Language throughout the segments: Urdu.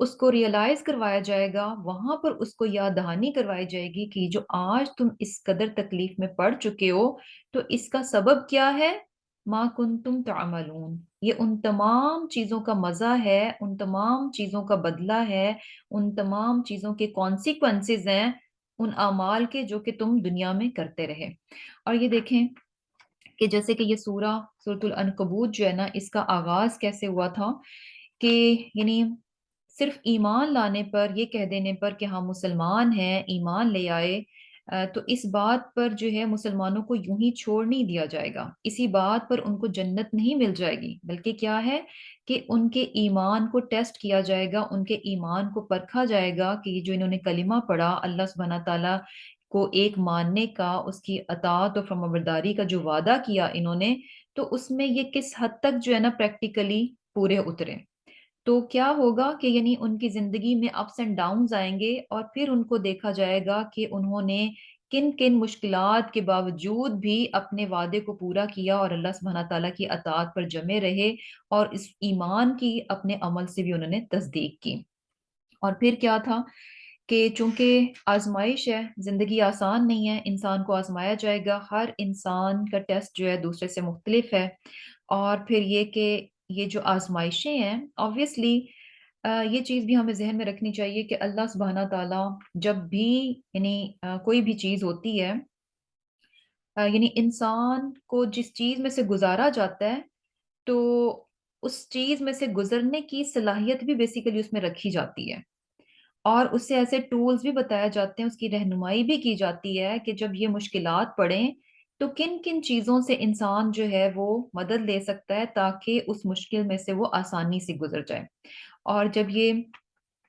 اس کو ریئلائز کروایا جائے گا، وہاں پر اس کو یاد دہانی کروائی جائے گی کہ جو آج تم اس قدر تکلیف میں پڑ چکے ہو تو اس کا سبب کیا ہے؟ ما کنتم تعملون، یہ ان تمام چیزوں کا مزہ ہے، ان تمام چیزوں کا بدلہ ہے، ان تمام چیزوں کے کانسیکوینسز ہیں ان اعمال کے جو کہ تم دنیا میں کرتے رہے۔ اور یہ دیکھیں کہ جیسے کہ یہ سورۃ العنکبوت جو ہے نا، اس کا آغاز کیسے ہوا تھا کہ یعنی صرف ایمان لانے پر، یہ کہہ دینے پر کہ ہم مسلمان ہیں، ایمان لے آئے، تو اس بات پر جو ہے مسلمانوں کو یوں ہی چھوڑ نہیں دیا جائے گا، اسی بات پر ان کو جنت نہیں مل جائے گی، بلکہ کیا ہے کہ ان کے ایمان کو ٹیسٹ کیا جائے گا، ان کے ایمان کو پرکھا جائے گا کہ یہ جو انہوں نے کلمہ پڑھا، اللہ سبحانہ تعالیٰ کو ایک ماننے کا، اس کی اطاعت اور فرمانبرداری کا جو وعدہ کیا انہوں نے، تو اس میں یہ کس حد تک جو ہے نا پریکٹیکلی پورے اترے۔ تو کیا ہوگا کہ یعنی ان کی زندگی میں اپس اینڈ ڈاؤنز آئیں گے، اور پھر ان کو دیکھا جائے گا کہ انہوں نے کن کن مشکلات کے باوجود بھی اپنے وعدے کو پورا کیا اور اللہ سبحانہ تعالیٰ کی اطاعت پر جمے رہے، اور اس ایمان کی اپنے عمل سے بھی انہوں نے تصدیق کی۔ اور پھر کیا تھا کہ چونکہ آزمائش ہے، زندگی آسان نہیں ہے، انسان کو آزمایا جائے گا، ہر انسان کا ٹیسٹ جو ہے دوسرے سے مختلف ہے، اور پھر یہ کہ یہ جو آزمائشیں ہیں آبویسلی یہ چیز بھی ہمیں ذہن میں رکھنی چاہیے کہ اللہ سبحانہ تعالیٰ جب بھی یعنی کوئی بھی چیز ہوتی ہے، یعنی انسان کو جس چیز میں سے گزارا جاتا ہے تو اس چیز میں سے گزرنے کی صلاحیت بھی بیسیکلی اس میں رکھی جاتی ہے، اور اس سے ایسے ٹولز بھی بتائے جاتے ہیں، اس کی رہنمائی بھی کی جاتی ہے کہ جب یہ مشکلات پڑیں تو کن کن چیزوں سے انسان جو ہے وہ مدد لے سکتا ہے تاکہ اس مشکل میں سے وہ آسانی سے گزر جائے۔ اور جب یہ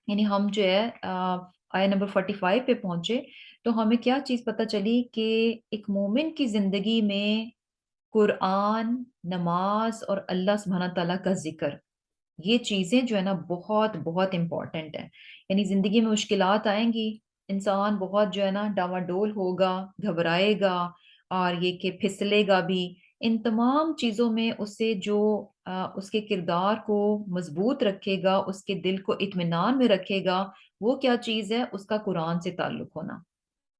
یعنی ہم جو ہے آیہ نمبر 45 پہ پہنچے تو ہمیں کیا چیز پتہ چلی کہ ایک مومن کی زندگی میں قرآن، نماز اور اللہ سبحانہ تعالیٰ کا ذکر، یہ چیزیں جو ہے نا بہت بہت امپورٹنٹ ہیں۔ یعنی زندگی میں مشکلات آئیں گی، انسان بہت جو ہے نا ڈاواڈول ہوگا، گھبرائے گا، اور یہ کہ پھسلے گا بھی، ان تمام چیزوں میں اسے جو اس کے کردار کو مضبوط رکھے گا، اس کے دل کو اطمینان میں رکھے گا، وہ کیا چیز ہے؟ اس کا قرآن سے تعلق ہونا،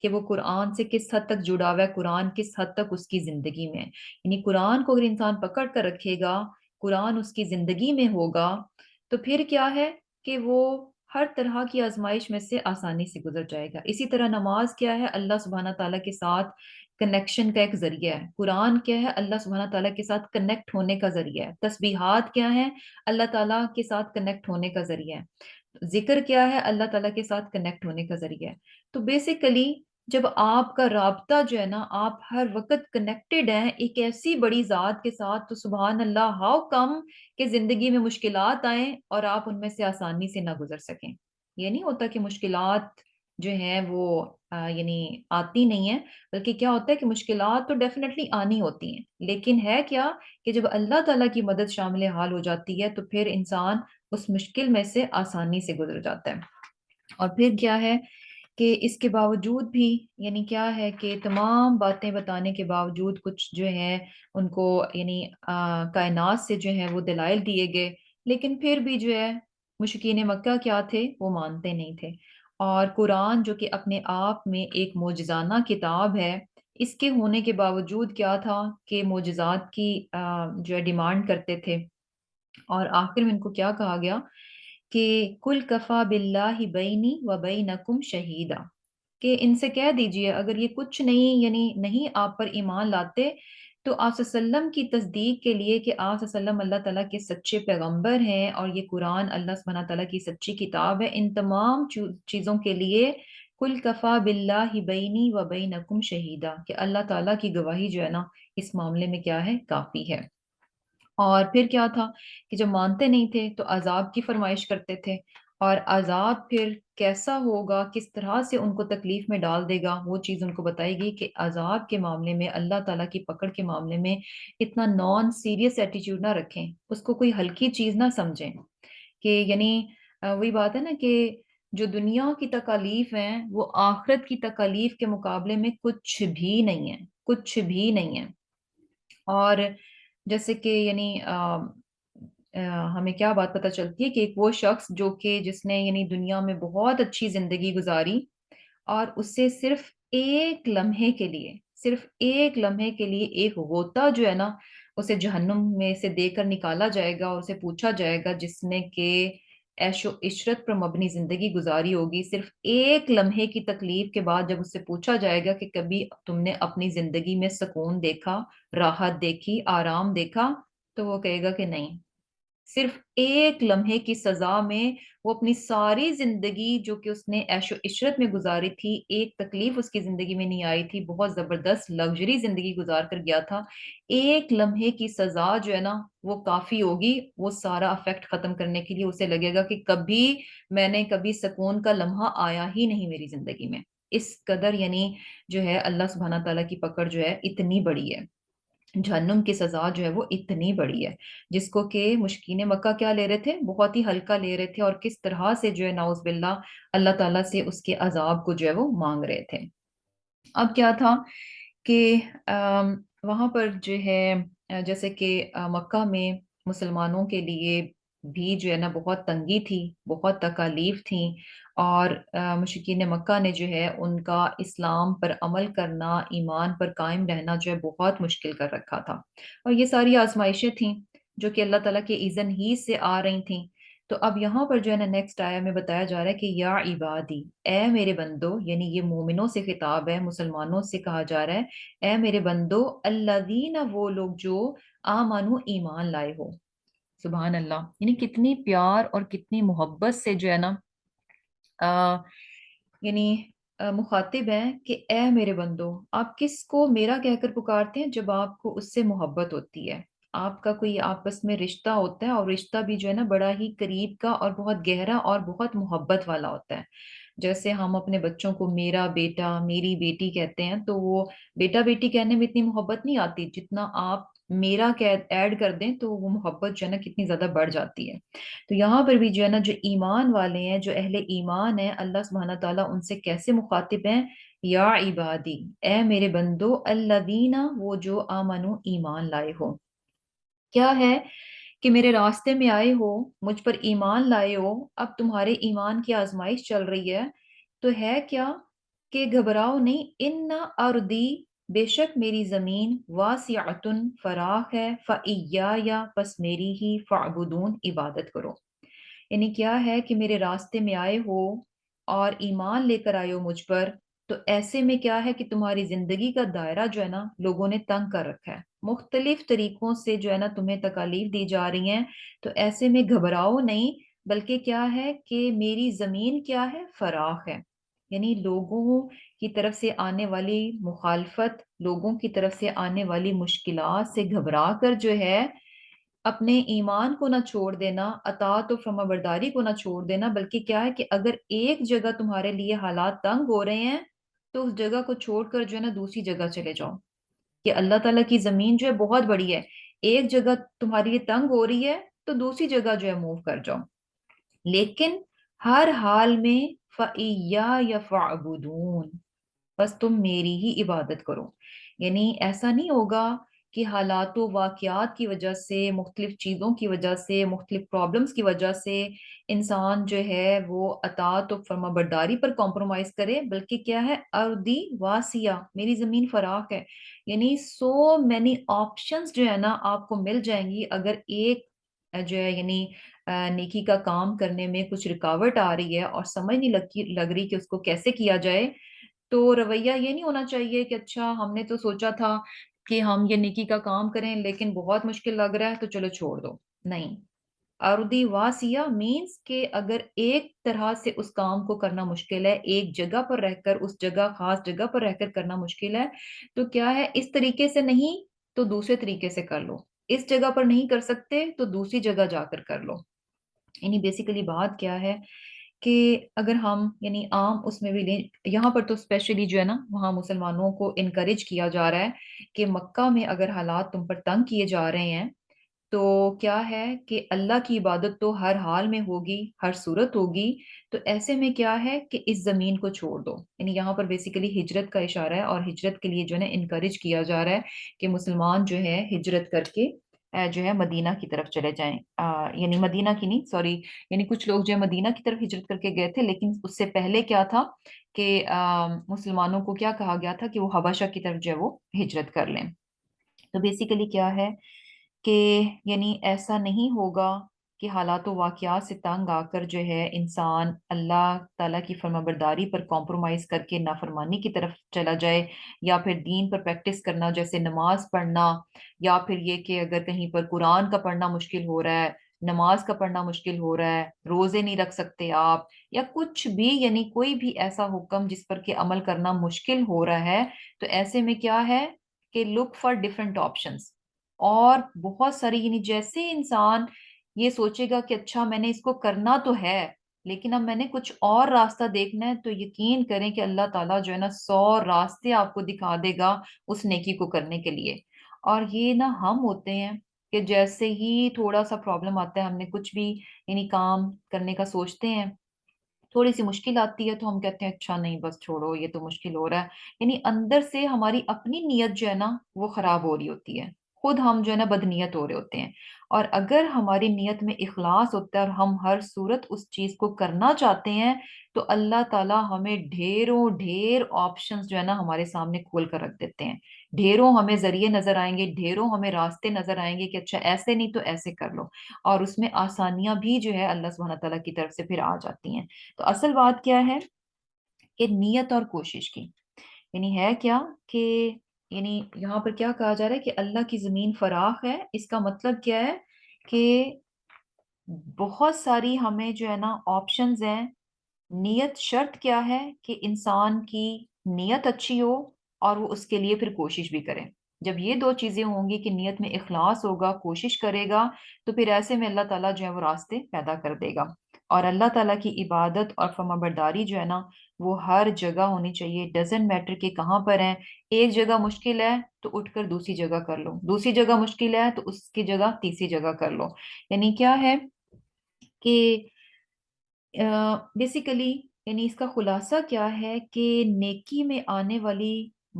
کہ وہ قرآن سے کس حد تک جڑا ہوا ہے، قرآن کس حد تک اس کی زندگی میں ہے۔ یعنی قرآن کو اگر انسان پکڑ کر رکھے گا، قرآن اس کی زندگی میں ہوگا، تو پھر کیا ہے کہ وہ ہر طرح کی آزمائش میں سے آسانی سے گزر جائے گا۔ اسی طرح نماز کیا ہے؟ اللہ سبحانہ تعالیٰ کے ساتھ کنیکشن کا ایک ذریعہ ہے۔ قرآن کیا ہے؟ اللہ سبحانہ تعالیٰ کے ساتھ کنیکٹ ہونے کا ذریعہ ہے۔ تسبیحات کیا ہے؟ اللہ تعالیٰ کے ساتھ کنیکٹ ہونے کا ذریعہ ہے۔ ذکر کیا ہے؟ اللہ تعالیٰ کے ساتھ کنیکٹ ہونے کا ذریعہ ہے۔ تو بیسیکلی جب آپ کا رابطہ جو ہے نا، آپ ہر وقت کنیکٹڈ ہیں ایک ایسی بڑی ذات کے ساتھ، تو سبحان اللہ، ہاؤ کم کہ زندگی میں مشکلات آئیں اور آپ ان میں سے آسانی سے نہ گزر سکیں۔ یہ نہیں ہوتا کہ مشکلات جو ہیں وہ یعنی آتی نہیں ہیں، بلکہ کیا ہوتا ہے کہ مشکلات تو ڈیفینیٹلی آنی ہوتی ہیں، لیکن ہے کیا کہ جب اللہ تعالیٰ کی مدد شامل حال ہو جاتی ہے تو پھر انسان اس مشکل میں سے آسانی سے گزر جاتا ہے۔ اور پھر کیا ہے کہ اس کے باوجود بھی یعنی کیا ہے کہ تمام باتیں بتانے کے باوجود کچھ جو ہے ان کو یعنی کائنات سے جو ہے وہ دلائل دیے گئے، لیکن پھر بھی جو ہے مشرکین مکہ کیا تھے؟ وہ مانتے نہیں تھے۔ اور قرآن جو کہ اپنے آپ میں ایک معجزانہ کتاب ہے، اس کے ہونے کے باوجود کیا تھا کہ معجزات کی جو ہے ڈیمانڈ کرتے تھے، اور آخر میں ان کو کیا کہا گیا کہ کل کفا باللہ بینی و بینکم شہیدا، کہ ان سے کہہ دیجئے اگر یہ کچھ نہیں یعنی نہیں آپ پر ایمان لاتے تو آپ صلی اللہ علیہ وسلم کی تصدیق کے لیے کہ آپ صلی اللہ علیہ وسلم اللہ تعالیٰ کے سچے پیغمبر ہیں اور یہ قرآن اللہ سبحانہ تعالیٰ کی سچی کتاب ہے، ان تمام چیزوں کے لیے کل کفا باللہ بینی و بینکم شہیدا، کہ اللہ تعالیٰ کی گواہی جو ہے نا اس معاملے میں کیا ہے؟ کافی ہے۔ اور پھر کیا تھا کہ جب مانتے نہیں تھے تو عذاب کی فرمائش کرتے تھے، اور عذاب پھر کیسا ہوگا، کس طرح سے ان کو تکلیف میں ڈال دے گا، وہ چیز ان کو بتائی گئی کہ عذاب کے معاملے میں اللہ تعالیٰ کی پکڑ کے معاملے میں اتنا نان سیریس ایٹیٹیوڈ نہ رکھیں، اس کو کوئی ہلکی چیز نہ سمجھیں، کہ یعنی وہی بات ہے نا کہ جو دنیا کی تکالیف ہیں وہ آخرت کی تکالیف کے مقابلے میں کچھ بھی نہیں ہے، کچھ بھی نہیں ہے۔ اور جیسے کہ یعنی ہمیں کیا بات پتہ چلتی ہے کہ ایک وہ شخص جو کہ جس نے یعنی دنیا میں بہت اچھی زندگی گزاری اور اس سے صرف ایک لمحے کے لیے ایک غوطہ جو ہے نا اسے جہنم میں سے دے کر نکالا جائے گا اور اسے پوچھا جائے گا جس نے کہ عیش و عشرت پر مبنی زندگی گزاری ہوگی، صرف ایک لمحے کی تکلیف کے بعد جب اس سے پوچھا جائے گا کہ کبھی تم نے اپنی زندگی میں سکون دیکھا، راحت دیکھی، آرام دیکھا، تو وہ کہے گا کہ نہیں۔ صرف ایک لمحے کی سزا میں وہ اپنی ساری زندگی جو کہ اس نے عیش و عشرت میں گزاری تھی، ایک تکلیف اس کی زندگی میں نہیں آئی تھی، بہت زبردست لگژری زندگی گزار کر گیا تھا، ایک لمحے کی سزا جو ہے نا وہ کافی ہوگی وہ سارا افیکٹ ختم کرنے کے لیے۔ اسے لگے گا کہ کبھی سکون کا لمحہ آیا ہی نہیں میری زندگی میں۔ اس قدر یعنی جو ہے اللہ سبحانہ تعالیٰ کی پکڑ جو ہے اتنی بڑی ہے، جہنم کی سزا جو ہے وہ اتنی بڑی ہے، جس کو کہ مشرکین مکہ کیا لے رہے تھے، بہت ہی ہلکا لے رہے تھے، اور کس طرح سے جو ہے نعوذ باللہ اللہ تعالیٰ سے اس کے عذاب کو جو ہے وہ مانگ رہے تھے۔ اب کیا تھا کہ وہاں پر جو ہے جیسے کہ مکہ میں مسلمانوں کے لیے بھی جو ہے نا بہت تنگی تھی، بہت تکالیف تھیں، اور مشرکین مکہ نے جو ہے ان کا اسلام پر عمل کرنا، ایمان پر قائم رہنا جو ہے بہت مشکل کر رکھا تھا، اور یہ ساری آزمائشیں تھیں جو کہ اللہ تعالیٰ کے اذن ہی سے آ رہی تھیں۔ تو اب یہاں پر جو ہے نا نیکسٹ آیا میں بتایا جا رہا ہے کہ یا عبادی، اے میرے بندو، یعنی یہ مومنوں سے خطاب ہے، مسلمانوں سے کہا جا رہا ہے، اے میرے بندو، الذین، وہ لوگ جو آمنو، ایمان لائے ہو۔ سبحان اللہ، یعنی کتنی پیار اور کتنی محبت سے جو ہے نا آ، یعنی مخاطب ہیں کہ اے میرے بندو، آپ کس کو میرا کہہ کر پکارتے ہیں جب آپ کو اس سے محبت ہوتی ہے، آپ کا کوئی آپس میں رشتہ ہوتا ہے، اور رشتہ بھی جو ہے نا بڑا ہی قریب کا اور بہت گہرا اور بہت محبت والا ہوتا ہے۔ جیسے ہم اپنے بچوں کو میرا بیٹا، میری بیٹی کہتے ہیں، تو وہ بیٹا بیٹی کہنے میں اتنی محبت نہیں آتی جتنا آپ میرا ایڈ کر دیں تو وہ محبت جو ہے نا کتنی زیادہ بڑھ جاتی ہے۔ تو یہاں پر بھی جو ہے نا جو ایمان والے ہیں، جو اہل ایمان ہیں، اللہ سبحانہ تعالیٰ ان سے کیسے مخاطب ہیں؟ یا عبادی، اے میرے بندو، الذین، وہ جو آمنو، ایمان لائے ہو۔ کیا ہے کہ میرے راستے میں آئے ہو، مجھ پر ایمان لائے ہو، اب تمہارے ایمان کی آزمائش چل رہی ہے، تو ہے کیا کہ گھبراؤ نہیں، ان ارضی، بے شک میری زمین، واسعتن، فراخ ہے، فإیایا، پس میری ہی، فاعبدون، عبادت کرو۔ یعنی کیا ہے کہ میرے راستے میں آئے ہو اور ایمان لے کر آئے ہو مجھ پر، تو ایسے میں کیا ہے کہ تمہاری زندگی کا دائرہ جو ہے نا لوگوں نے تنگ کر رکھا ہے، مختلف طریقوں سے جو ہے نا تمہیں تکالیف دی جا رہی ہیں، تو ایسے میں گھبراؤ نہیں، بلکہ کیا ہے کہ میری زمین کیا ہے، فراخ ہے، یعنی لوگوں کی طرف سے آنے والی مخالفت، لوگوں کی طرف سے آنے والی مشکلات سے گھبرا کر جو ہے اپنے ایمان کو نہ چھوڑ دینا، اطاعت و فرما برداری کو نہ چھوڑ دینا، بلکہ کیا ہے کہ اگر ایک جگہ تمہارے لیے حالات تنگ ہو رہے ہیں تو اس جگہ کو چھوڑ کر جو ہے نا دوسری جگہ چلے جاؤ، کہ اللہ تعالیٰ کی زمین جو ہے بہت بڑی ہے، ایک جگہ تمہاری لیے تنگ ہو رہی ہے تو دوسری جگہ جو ہے موو کر جاؤ، لیکن ہر حال میں فَإِيَّايَ فَاعْبُدُونِ، بس تم میری ہی عبادت کرو۔ یعنی ایسا نہیں ہوگا کہ حالات و واقعات کی وجہ سے، مختلف چیزوں کی وجہ سے، مختلف پرابلمز کی وجہ سے انسان جو ہے وہ اطاعت و فرما برداری پر کمپرومائز کرے، بلکہ کیا ہے، ارضی واسیہ، میری زمین فراخ ہے، یعنی سو مینی آپشنز جو ہے نا آپ کو مل جائیں گی اگر ایک جو ہے یعنی نیکی کا کام کرنے میں کچھ رکاوٹ آ رہی ہے اور سمجھ نہیں لگ رہی کہ اس کو کیسے کیا جائے، تو رویہ یہ نہیں ہونا چاہیے کہ اچھا ہم نے تو سوچا تھا کہ ہم یہ نیکی کا کام کریں لیکن بہت مشکل لگ رہا ہے تو چلو چھوڑ دو، نہیں۔ ارضی واسیہ مینس کہ اگر ایک طرح سے اس کام کو کرنا مشکل ہے، ایک جگہ پر رہ کر، اس جگہ خاص جگہ پر رہ کر کرنا مشکل ہے، تو کیا ہے، اس طریقے سے نہیں تو دوسرے طریقے سے کر لو، اس جگہ پر نہیں کر سکتے تو دوسری جگہ جا کر کر لو۔ یعنی بیسیکلی بات کیا ہے کہ اگر ہم یعنی عام اس میں بھی لیں، یہاں پر تو اسپیشلی جو ہے نا وہاں مسلمانوں کو انکریج کیا جا رہا ہے کہ مکہ میں اگر حالات تم پر تنگ کیے جا رہے ہیں تو کیا ہے کہ اللہ کی عبادت تو ہر حال میں ہوگی، ہر صورت ہوگی، تو ایسے میں کیا ہے کہ اس زمین کو چھوڑ دو، یعنی یہاں پر بیسیکلی ہجرت کا اشارہ ہے، اور ہجرت کے لیے جو ہے نا انکریج کیا جا رہا ہے کہ مسلمان جو ہے ہجرت کر کے جو ہے مدینہ کی طرف چلے جائیں، یعنی مدینہ کی نہیں، سوری، یعنی کچھ لوگ جو ہے مدینہ کی طرف ہجرت کر کے گئے تھے، لیکن اس سے پہلے کیا تھا کہ مسلمانوں کو کیا کہا گیا تھا کہ وہ حبشہ کی طرف جو ہے وہ ہجرت کر لیں۔ تو بیسیکلی کیا ہے کہ یعنی ایسا نہیں ہوگا کہ حالات و واقعات سے تنگ آ کر جو ہے انسان اللہ تعالیٰ کی فرمانبرداری پر کمپرومائز کر کے نافرمانی کی طرف چلا جائے، یا پھر دین پر پریکٹس کرنا جیسے نماز پڑھنا، یا پھر یہ کہ اگر کہیں پر قرآن کا پڑھنا مشکل ہو رہا ہے، نماز کا پڑھنا مشکل ہو رہا ہے، روزے نہیں رکھ سکتے آپ، یا کچھ بھی یعنی کوئی بھی ایسا حکم جس پر کہ عمل کرنا مشکل ہو رہا ہے، تو ایسے میں کیا ہے کہ لک فار ڈفرینٹ آپشنس، اور بہت ساری یعنی جیسے انسان یہ سوچے گا کہ اچھا میں نے اس کو کرنا تو ہے لیکن اب میں نے کچھ اور راستہ دیکھنا ہے، تو یقین کریں کہ اللہ تعالیٰ جو ہے نا 100 راستے آپ کو دکھا دے گا اس نیکی کو کرنے کے لیے۔ اور یہ نا ہم ہوتے ہیں کہ جیسے ہی تھوڑا سا پرابلم آتا ہے، ہم نے کچھ بھی یعنی کام کرنے کا سوچتے ہیں، تھوڑی سی مشکل آتی ہے تو ہم کہتے ہیں اچھا نہیں بس چھوڑو یہ تو مشکل ہو رہا ہے، یعنی اندر سے ہماری اپنی نیت جو ہے نا وہ خراب ہو رہی ہوتی ہے، خود ہم جو ہے نا بدنیت ہو رہے ہوتے ہیں۔ اور اگر ہماری نیت میں اخلاص ہوتا ہے اور ہم ہر صورت اس چیز کو کرنا چاہتے ہیں، تو اللہ تعالیٰ ہمیں ڈھیروں ڈھیر آپشنز جو ہے نا ہمارے سامنے کھول کر رکھ دیتے ہیں، ڈھیروں ہمیں ذریعے نظر آئیں گے، ڈھیروں ہمیں راستے نظر آئیں گے کہ اچھا ایسے نہیں تو ایسے کر لو، اور اس میں آسانیاں بھی جو ہے اللہ سبحانہ تعالیٰ کی طرف سے پھر آ جاتی ہیں۔ تو اصل بات کیا ہے کہ نیت اور کوشش کی، یعنی ہے کیا کہ یعنی یہاں پر کیا کہا جا رہا ہے کہ اللہ کی زمین فراخ ہے، اس کا مطلب کیا ہے کہ بہت ساری ہمیں جو ہے نا آپشنز ہیں۔ نیت شرط کیا ہے کہ انسان کی نیت اچھی ہو اور وہ اس کے لیے پھر کوشش بھی کرے۔ جب یہ دو چیزیں ہوں گی کہ نیت میں اخلاص ہوگا، کوشش کرے گا، تو پھر ایسے میں اللہ تعالیٰ جو ہے وہ راستے پیدا کر دے گا۔ اور اللہ تعالیٰ کی عبادت اور فرمانبرداری جو ہے نا وہ ہر جگہ ہونی چاہیے، ڈزنٹ میٹر کہ کہاں پر ہیں۔ ایک جگہ مشکل ہے تو اٹھ کر دوسری جگہ کر لو، دوسری جگہ مشکل ہے تو اس کی جگہ تیسری جگہ کر لو۔ یعنی کیا ہے کہ بیسیکلی یعنی اس کا خلاصہ کیا ہے کہ نیکی میں آنے والی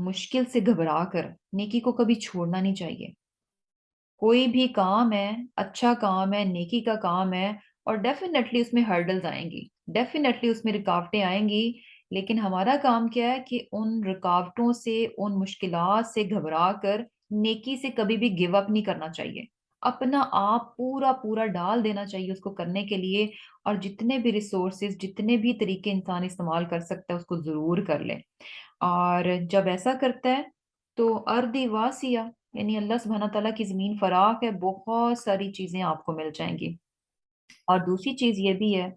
مشکل سے گھبرا کر نیکی کو کبھی چھوڑنا نہیں چاہیے۔ کوئی بھی کام ہے، اچھا کام ہے، نیکی کا کام ہے، اور ڈیفینیٹلی اس میں ہرڈلز آئیں گی، ڈیفینیٹلی اس میں رکاوٹیں آئیں گی، لیکن ہمارا کام کیا ہے کہ ان رکاوٹوں سے، ان مشکلات سے گھبرا کر نیکی سے کبھی بھی گیو اپ نہیں کرنا چاہیے، اپنا آپ پورا پورا ڈال دینا چاہیے اس کو کرنے کے لیے، اور جتنے بھی ریسورسز، جتنے بھی طریقے انسان استعمال کر سکتا ہے اس کو ضرور کر لے۔ اور جب ایسا کرتا ہے تو ارضی واسیہ، یعنی اللہ سبحانہ تعالیٰ کی زمین فراخ ہے، بہت ساری چیزیں آپ کو مل جائیں گی۔ اور دوسری چیز یہ بھی ہے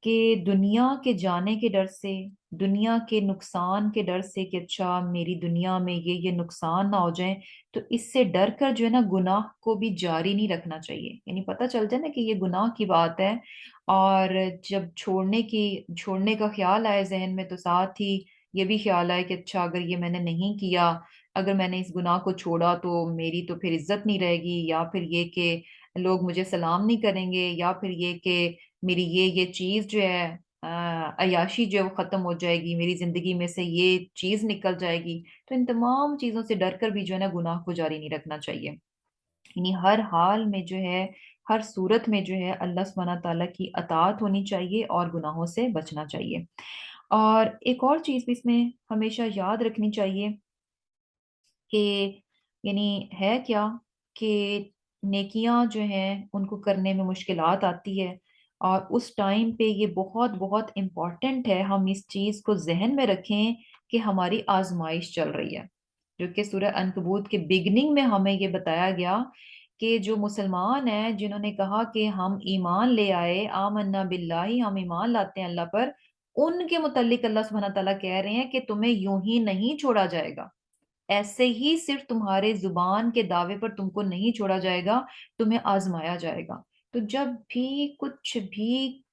کہ دنیا کے جانے کے ڈر سے، دنیا کے نقصان کے ڈر سے کہ اچھا میری دنیا میں یہ نقصان نہ ہو جائیں، تو اس سے ڈر کر جو ہے نا گناہ کو بھی جاری نہیں رکھنا چاہیے، یعنی پتہ چل جائے نا کہ یہ گناہ کی بات ہے، اور جب چھوڑنے کا خیال آئے ذہن میں، تو ساتھ ہی یہ بھی خیال آئے کہ اچھا اگر یہ میں نے نہیں کیا، اگر میں نے اس گناہ کو چھوڑا تو میری تو پھر عزت نہیں رہے گی، یا پھر یہ کہ لوگ مجھے سلام نہیں کریں گے، یا پھر یہ کہ میری یہ چیز جو ہے عیاشی جو ہے وہ ختم ہو جائے گی، میری زندگی میں سے یہ چیز نکل جائے گی۔ تو ان تمام چیزوں سے ڈر کر بھی جو ہے نا گناہ کو جاری نہیں رکھنا چاہیے، یعنی ہر حال میں جو ہے، ہر صورت میں جو ہے اللہ سبحانہ تعالیٰ کی اطاعت ہونی چاہیے اور گناہوں سے بچنا چاہیے۔ اور ایک اور چیز بھی اس میں ہمیشہ یاد رکھنی چاہیے کہ یعنی ہے کیا کہ نیکیاں جو ہیں ان کو کرنے میں مشکلات آتی ہے، اور اس ٹائم پہ یہ بہت بہت امپورٹنٹ ہے ہم اس چیز کو ذہن میں رکھیں کہ ہماری آزمائش چل رہی ہے، جو کہ سورہ عنکبوت کے بگننگ میں ہمیں یہ بتایا گیا کہ جو مسلمان ہیں جنہوں نے کہا کہ ہم ایمان لے آئے، آمنا باللہ، ہم ایمان لاتے ہیں اللہ پر، ان کے متعلق اللہ سبحانہ تعالیٰ کہہ رہے ہیں کہ تمہیں یوں ہی نہیں چھوڑا جائے گا، ایسے ہی صرف تمہارے زبان کے دعوے پر تم کو نہیں چھوڑا جائے گا، تمہیں آزمایا جائے گا۔ تو جب بھی کچھ بھی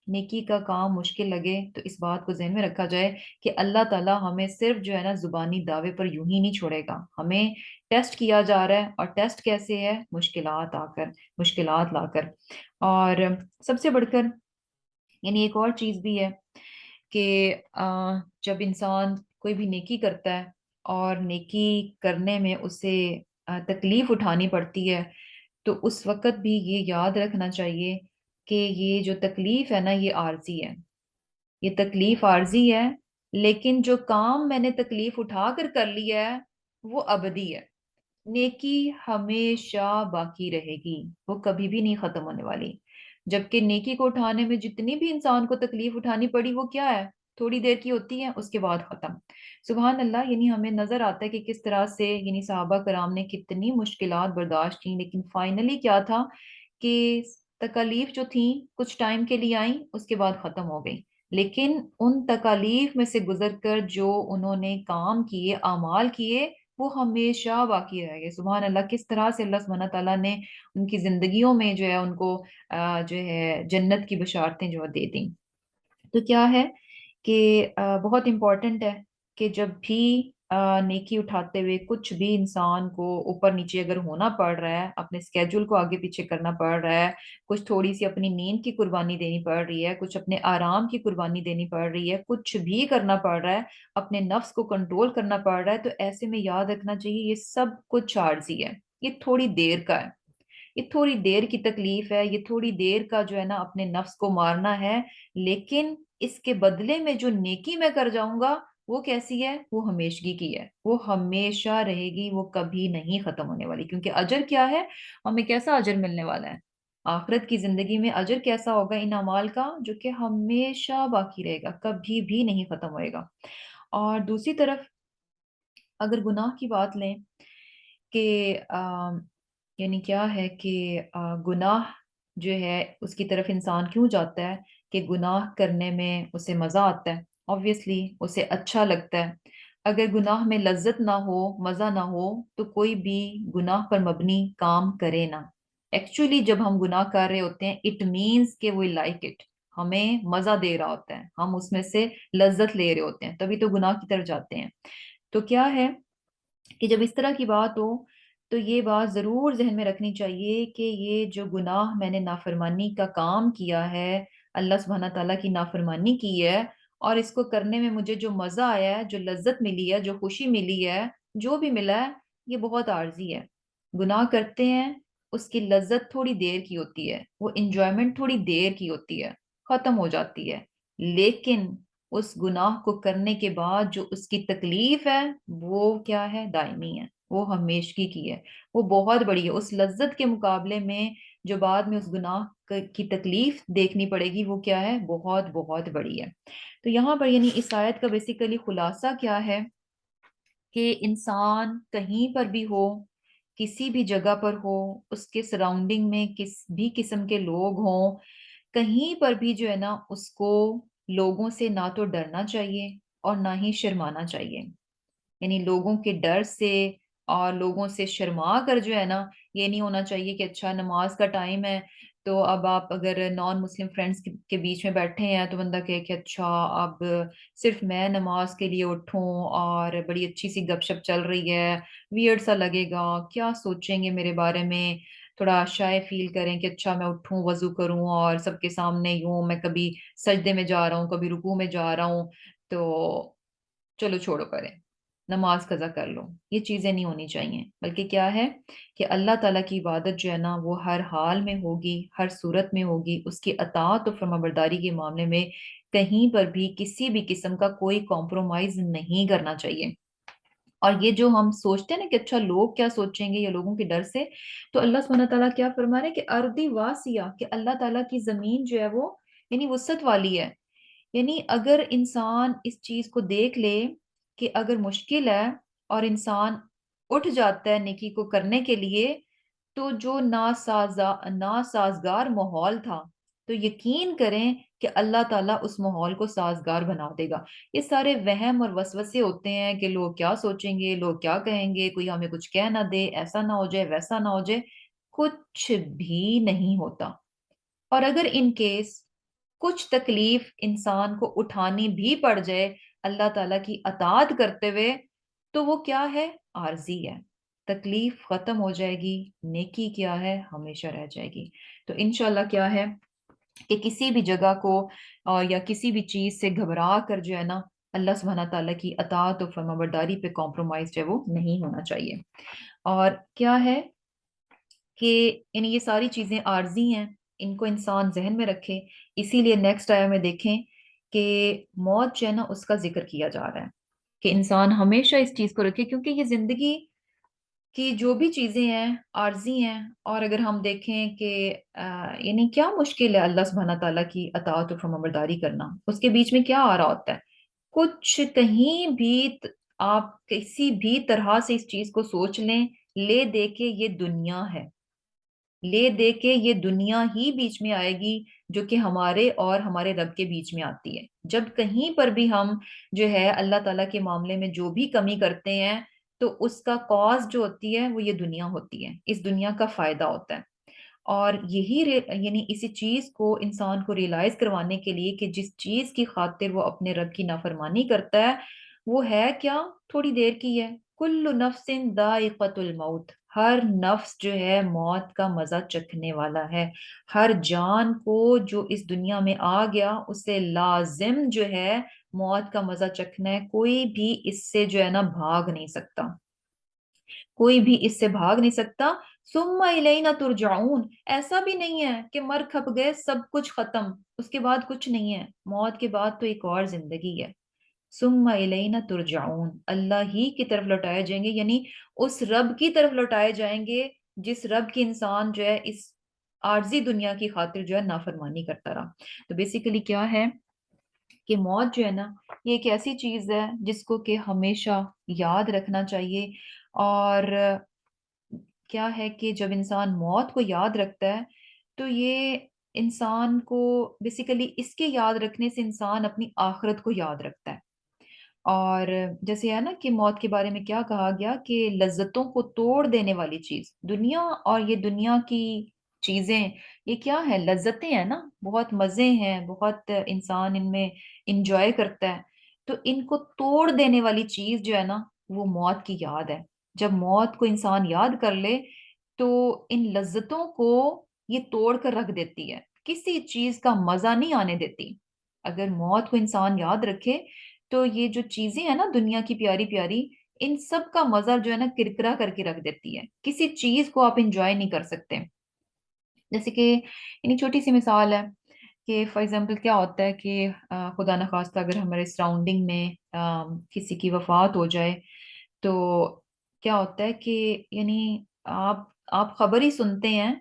نیکی کا کام مشکل لگے تو اس بات کو ذہن میں رکھا جائے کہ اللہ تعالیٰ ہمیں صرف جو ہے نا زبانی دعوے پر یوں ہی نہیں چھوڑے گا، ہمیں ٹیسٹ کیا جا رہا ہے، اور ٹیسٹ کیسے ہے؟ مشکلات آ کر، مشکلات لا کر۔ اور سب سے بڑھ کر یعنی ایک اور چیز بھی ہے کہ جب انسان کوئی بھی نیکی کرتا ہے اور نیکی کرنے میں اسے تکلیف اٹھانی پڑتی ہے، تو اس وقت بھی یہ یاد رکھنا چاہیے کہ یہ جو تکلیف ہے نا یہ عارضی ہے، یہ تکلیف عارضی ہے، لیکن جو کام میں نے تکلیف اٹھا کر کر لیا ہے وہ ابدی ہے۔ نیکی ہمیشہ باقی رہے گی، وہ کبھی بھی نہیں ختم ہونے والی۔ جبکہ نیکی کو اٹھانے میں جتنی بھی انسان کو تکلیف اٹھانی پڑی وہ کیا ہے، تھوڑی دیر کی ہوتی ہے، اس کے بعد ختم۔ سبحان اللہ، یعنی ہمیں نظر آتا ہے کہ کس طرح سے یعنی صحابہ کرام نے کتنی مشکلات برداشت کی، لیکن فائنلی کیا تھا کہ تکالیف جو تھیں کچھ ٹائم کے لیے آئیں، اس کے بعد ختم ہو گئی، لیکن ان تکالیف میں سے گزر کر جو انہوں نے کام کیے، اعمال کیے، وہ ہمیشہ باقی رہ گئے۔ سبحان اللہ، کس طرح سے اللہ سبحانہ تعالیٰ نے ان کی زندگیوں میں جو ہے ان کو جو ہے جنت کی بشارتیں جو ہے دے دیں۔ تو کیا ہے کہ بہت امپورٹنٹ ہے کہ جب بھی نیکی اٹھاتے ہوئے کچھ بھی انسان کو اوپر نیچے اگر ہونا پڑ رہا ہے، اپنے اسکیجول کو آگے پیچھے کرنا پڑ رہا ہے، کچھ تھوڑی سی اپنی نیند کی قربانی دینی پڑ رہی ہے، کچھ اپنے آرام کی قربانی دینی پڑ رہی ہے، کچھ بھی کرنا پڑ رہا ہے، اپنے نفس کو کنٹرول کرنا پڑ رہا ہے، تو ایسے میں یاد رکھنا چاہیے یہ سب کچھ عارضی ہے، یہ تھوڑی دیر کا ہے، یہ تھوڑی دیر کی تکلیف ہے، یہ تھوڑی دیر کا جو ہے نا اپنے نفس کو مارنا ہے، لیکن اس کے بدلے میں جو نیکی میں کر جاؤں گا وہ کیسی ہے، وہ ہمیشگی کی ہے، وہ ہمیشہ رہے گی، وہ کبھی نہیں ختم ہونے والی، کیونکہ اجر کیا ہے، ہمیں کیسا اجر ملنے والا ہے، آخرت کی زندگی میں اجر کیسا ہوگا ان اعمال کا، جو کہ ہمیشہ باقی رہے گا، کبھی بھی نہیں ختم ہوئے گا۔ اور دوسری طرف اگر گناہ کی بات لیں کہ یعنی کیا ہے کہ گناہ جو ہے اس کی طرف انسان کیوں جاتا ہے، کہ گناہ کرنے میں اسے مزہ آتا ہے، obviously اسے اچھا لگتا ہے۔ اگر گناہ میں لذت نہ ہو، مزہ نہ ہو، تو کوئی بھی گناہ پر مبنی کام کرے نہ۔ ایکچولی جب ہم گناہ کر رہے ہوتے ہیں اٹ مینس کہ we like it، ہمیں مزہ دے رہا ہوتا ہے، ہم اس میں سے لذت لے رہے ہوتے ہیں، تبھی تو گناہ کی طرف جاتے ہیں۔ تو کیا ہے کہ جب اس طرح کی بات ہو تو یہ بات ضرور ذہن میں رکھنی چاہیے کہ یہ جو گناہ میں نے نافرمانی کا کام کیا ہے، اللہ سبحانہ تعالیٰ کی نافرمانی کی ہے، اور اس کو کرنے میں مجھے جو مزہ آیا ہے، جو لذت ملی ہے، جو خوشی ملی ہے، جو بھی ملا ہے، یہ بہت عارضی ہے۔ گناہ کرتے ہیں، اس کی لذت تھوڑی دیر کی ہوتی ہے، وہ انجوائمنٹ تھوڑی دیر کی ہوتی ہے، ختم ہو جاتی ہے، لیکن اس گناہ کو کرنے کے بعد جو اس کی تکلیف ہے وہ کیا ہے، دائمی ہے، وہ ہمیشگی کی ہے، وہ بہت بڑی ہے، اس لذت کے مقابلے میں جو بعد میں اس گناہ کی تکلیف دیکھنی پڑے گی وہ کیا ہے، بہت بہت بڑی ہے۔ تو یہاں پر یعنی اس آیت کا بیسیکلی خلاصہ کیا ہے کہ انسان کہیں پر بھی ہو، کسی بھی جگہ پر ہو، اس کے سراؤنڈنگ میں کس بھی قسم کے لوگ ہوں، کہیں پر بھی جو ہے نا اس کو لوگوں سے نہ تو ڈرنا چاہیے اور نہ ہی شرمانا چاہیے، یعنی لوگوں کے ڈر سے اور لوگوں سے شرما کر جو ہے نا یہ نہیں ہونا چاہیے کہ اچھا نماز کا ٹائم ہے تو اب آپ اگر نان مسلم فرینڈز کے بیچ میں بیٹھے ہیں تو بندہ کہے کہ اچھا اب صرف میں نماز کے لیے اٹھوں اور بڑی اچھی سی گپ شپ چل رہی ہے، ویئرڈ سا لگے گا، کیا سوچیں گے میرے بارے میں، تھوڑا شائع فیل کریں کہ اچھا میں اٹھوں وضو کروں اور سب کے سامنے یوں میں کبھی سجدے میں جا رہا ہوں کبھی رکوع میں جا رہا ہوں، تو چلو چھوڑو کریں، نماز قضا کر لو۔ یہ چیزیں نہیں ہونی چاہیے، بلکہ کیا ہے کہ اللہ تعالیٰ کی عبادت جو ہے نا وہ ہر حال میں ہوگی، ہر صورت میں ہوگی، اس کی اطاعت و فرمانبرداری کے معاملے میں کہیں پر بھی کسی بھی قسم کا کوئی کمپرومائز نہیں کرنا چاہیے۔ اور یہ جو ہم سوچتے ہیں نا کہ اچھا لوگ کیا سوچیں گے یا لوگوں کے ڈر سے، تو اللہ سبحانہ تعالیٰ کیا فرما رہے ہیں کہ ارضی واسیہ، کہ اللہ تعالیٰ کی زمین جو ہے وہ یعنی وسعت والی ہے، یعنی اگر انسان اس چیز کو دیکھ لے کہ اگر مشکل ہے اور انسان اٹھ جاتا ہے نیکی کو کرنے کے لیے، تو جو ناسازگار ماحول تھا تو یقین کریں کہ اللہ تعالیٰ اس ماحول کو سازگار بنا دے گا۔ یہ سارے وہم اور وسوسے ہوتے ہیں کہ لوگ کیا سوچیں گے، لوگ کیا کہیں گے، کوئی ہمیں کچھ کہہ نہ دے، ایسا نہ ہو جائے، ویسا نہ ہو جائے، کچھ بھی نہیں ہوتا۔ اور اگر ان کیس کچھ تکلیف انسان کو اٹھانی بھی پڑ جائے اللہ تعالیٰ کی اطاعت کرتے ہوئے، تو وہ کیا ہے، عارضی ہے، تکلیف ختم ہو جائے گی، نیکی کیا ہے، ہمیشہ رہ جائے گی۔ تو انشاءاللہ کیا ہے کہ کسی بھی جگہ کو یا کسی بھی چیز سے گھبرا کر جو ہے نا اللہ سبحانہ تعالیٰ کی اطاعت و فرمانبرداری پہ کمپرومائز جو ہے وہ نہیں ہونا چاہیے۔ اور کیا ہے کہ یعنی یہ ساری چیزیں عارضی ہیں، ان کو انسان ذہن میں رکھے۔ اسی لیے نیکسٹ آیا میں دیکھیں کہ موت جو ہے نا اس کا ذکر کیا جا رہا ہے، کہ انسان ہمیشہ اس چیز کو رکھے، کیونکہ یہ زندگی کی جو بھی چیزیں ہیں عارضی ہیں۔ اور اگر ہم دیکھیں کہ یعنی کیا مشکل ہے اللہ سبحانہ تعالیٰ کی اطاعت و فرمانبرداری کرنا، اس کے بیچ میں کیا آ رہا ہوتا ہے؟ کچھ کہیں بھی آپ کسی بھی طرح سے اس چیز کو سوچ لیں، لے دے کے یہ دنیا ہے، لے دے کے یہ دنیا ہی بیچ میں آئے گی، جو کہ ہمارے اور ہمارے رب کے بیچ میں آتی ہے۔ جب کہیں پر بھی ہم جو ہے اللہ تعالیٰ کے معاملے میں جو بھی کمی کرتے ہیں، تو اس کا کاز جو ہوتی ہے وہ یہ دنیا ہوتی ہے، اس دنیا کا فائدہ ہوتا ہے۔ اور یہی یعنی اسی چیز کو انسان کو ریئلائز کروانے کے لیے کہ جس چیز کی خاطر وہ اپنے رب کی نافرمانی کرتا ہے، وہ ہے کیا؟ تھوڑی دیر کی ہے۔ کل نفس ذائقۃ الموت، ہر نفس جو ہے موت کا مزہ چکھنے والا ہے۔ ہر جان کو جو اس دنیا میں آ گیا اسے لازم جو ہے موت کا مزہ چکھنا ہے، کوئی بھی اس سے جو ہے نا بھاگ نہیں سکتا، کوئی بھی اس سے بھاگ نہیں سکتا۔ ثم الینا ترجعون، ایسا بھی نہیں ہے کہ مر کھپ گئے سب کچھ ختم، اس کے بعد کچھ نہیں ہے، موت کے بعد تو ایک اور زندگی ہے۔ ثم الینا ترجعون، اللہ ہی کی طرف لوٹائے جائیں گے، یعنی اس رب کی طرف لوٹائے جائیں گے جس رب کی انسان جو ہے اس عارضی دنیا کی خاطر جو ہے نافرمانی کرتا رہا۔ تو بیسیکلی کیا ہے کہ موت جو ہے نا یہ ایک ایسی چیز ہے جس کو کہ ہمیشہ یاد رکھنا چاہیے۔ اور کیا ہے کہ جب انسان موت کو یاد رکھتا ہے تو یہ انسان کو بیسیکلی اس کے یاد رکھنے سے انسان اپنی آخرت کو یاد رکھتا ہے۔ اور جیسے ہے نا کہ موت کے بارے میں کیا کہا گیا کہ لذتوں کو توڑ دینے والی چیز دنیا، اور یہ دنیا کی چیزیں یہ کیا ہے؟ لذتیں ہیں نا، بہت مزے ہیں، بہت انسان ان میں انجوائے کرتا ہے، تو ان کو توڑ دینے والی چیز جو ہے نا وہ موت کی یاد ہے۔ جب موت کو انسان یاد کر لے تو ان لذتوں کو یہ توڑ کر رکھ دیتی ہے، کسی چیز کا مزہ نہیں آنے دیتی۔ اگر موت کو انسان یاد رکھے تو یہ جو چیزیں ہیں نا دنیا کی پیاری پیاری، ان سب کا مزہ جو ہے نا کرکرا کر کے رکھ دیتی ہے، کسی چیز کو آپ انجوائے نہیں کر سکتے۔ جیسے کہ یعنی چھوٹی سی مثال ہے کہ فار ایگزامپل کیا ہوتا ہے کہ خدا نخواستہ اگر ہمارے سراؤنڈنگ میں کسی کی وفات ہو جائے تو کیا ہوتا ہے کہ یعنی آپ آپ خبر ہی سنتے ہیں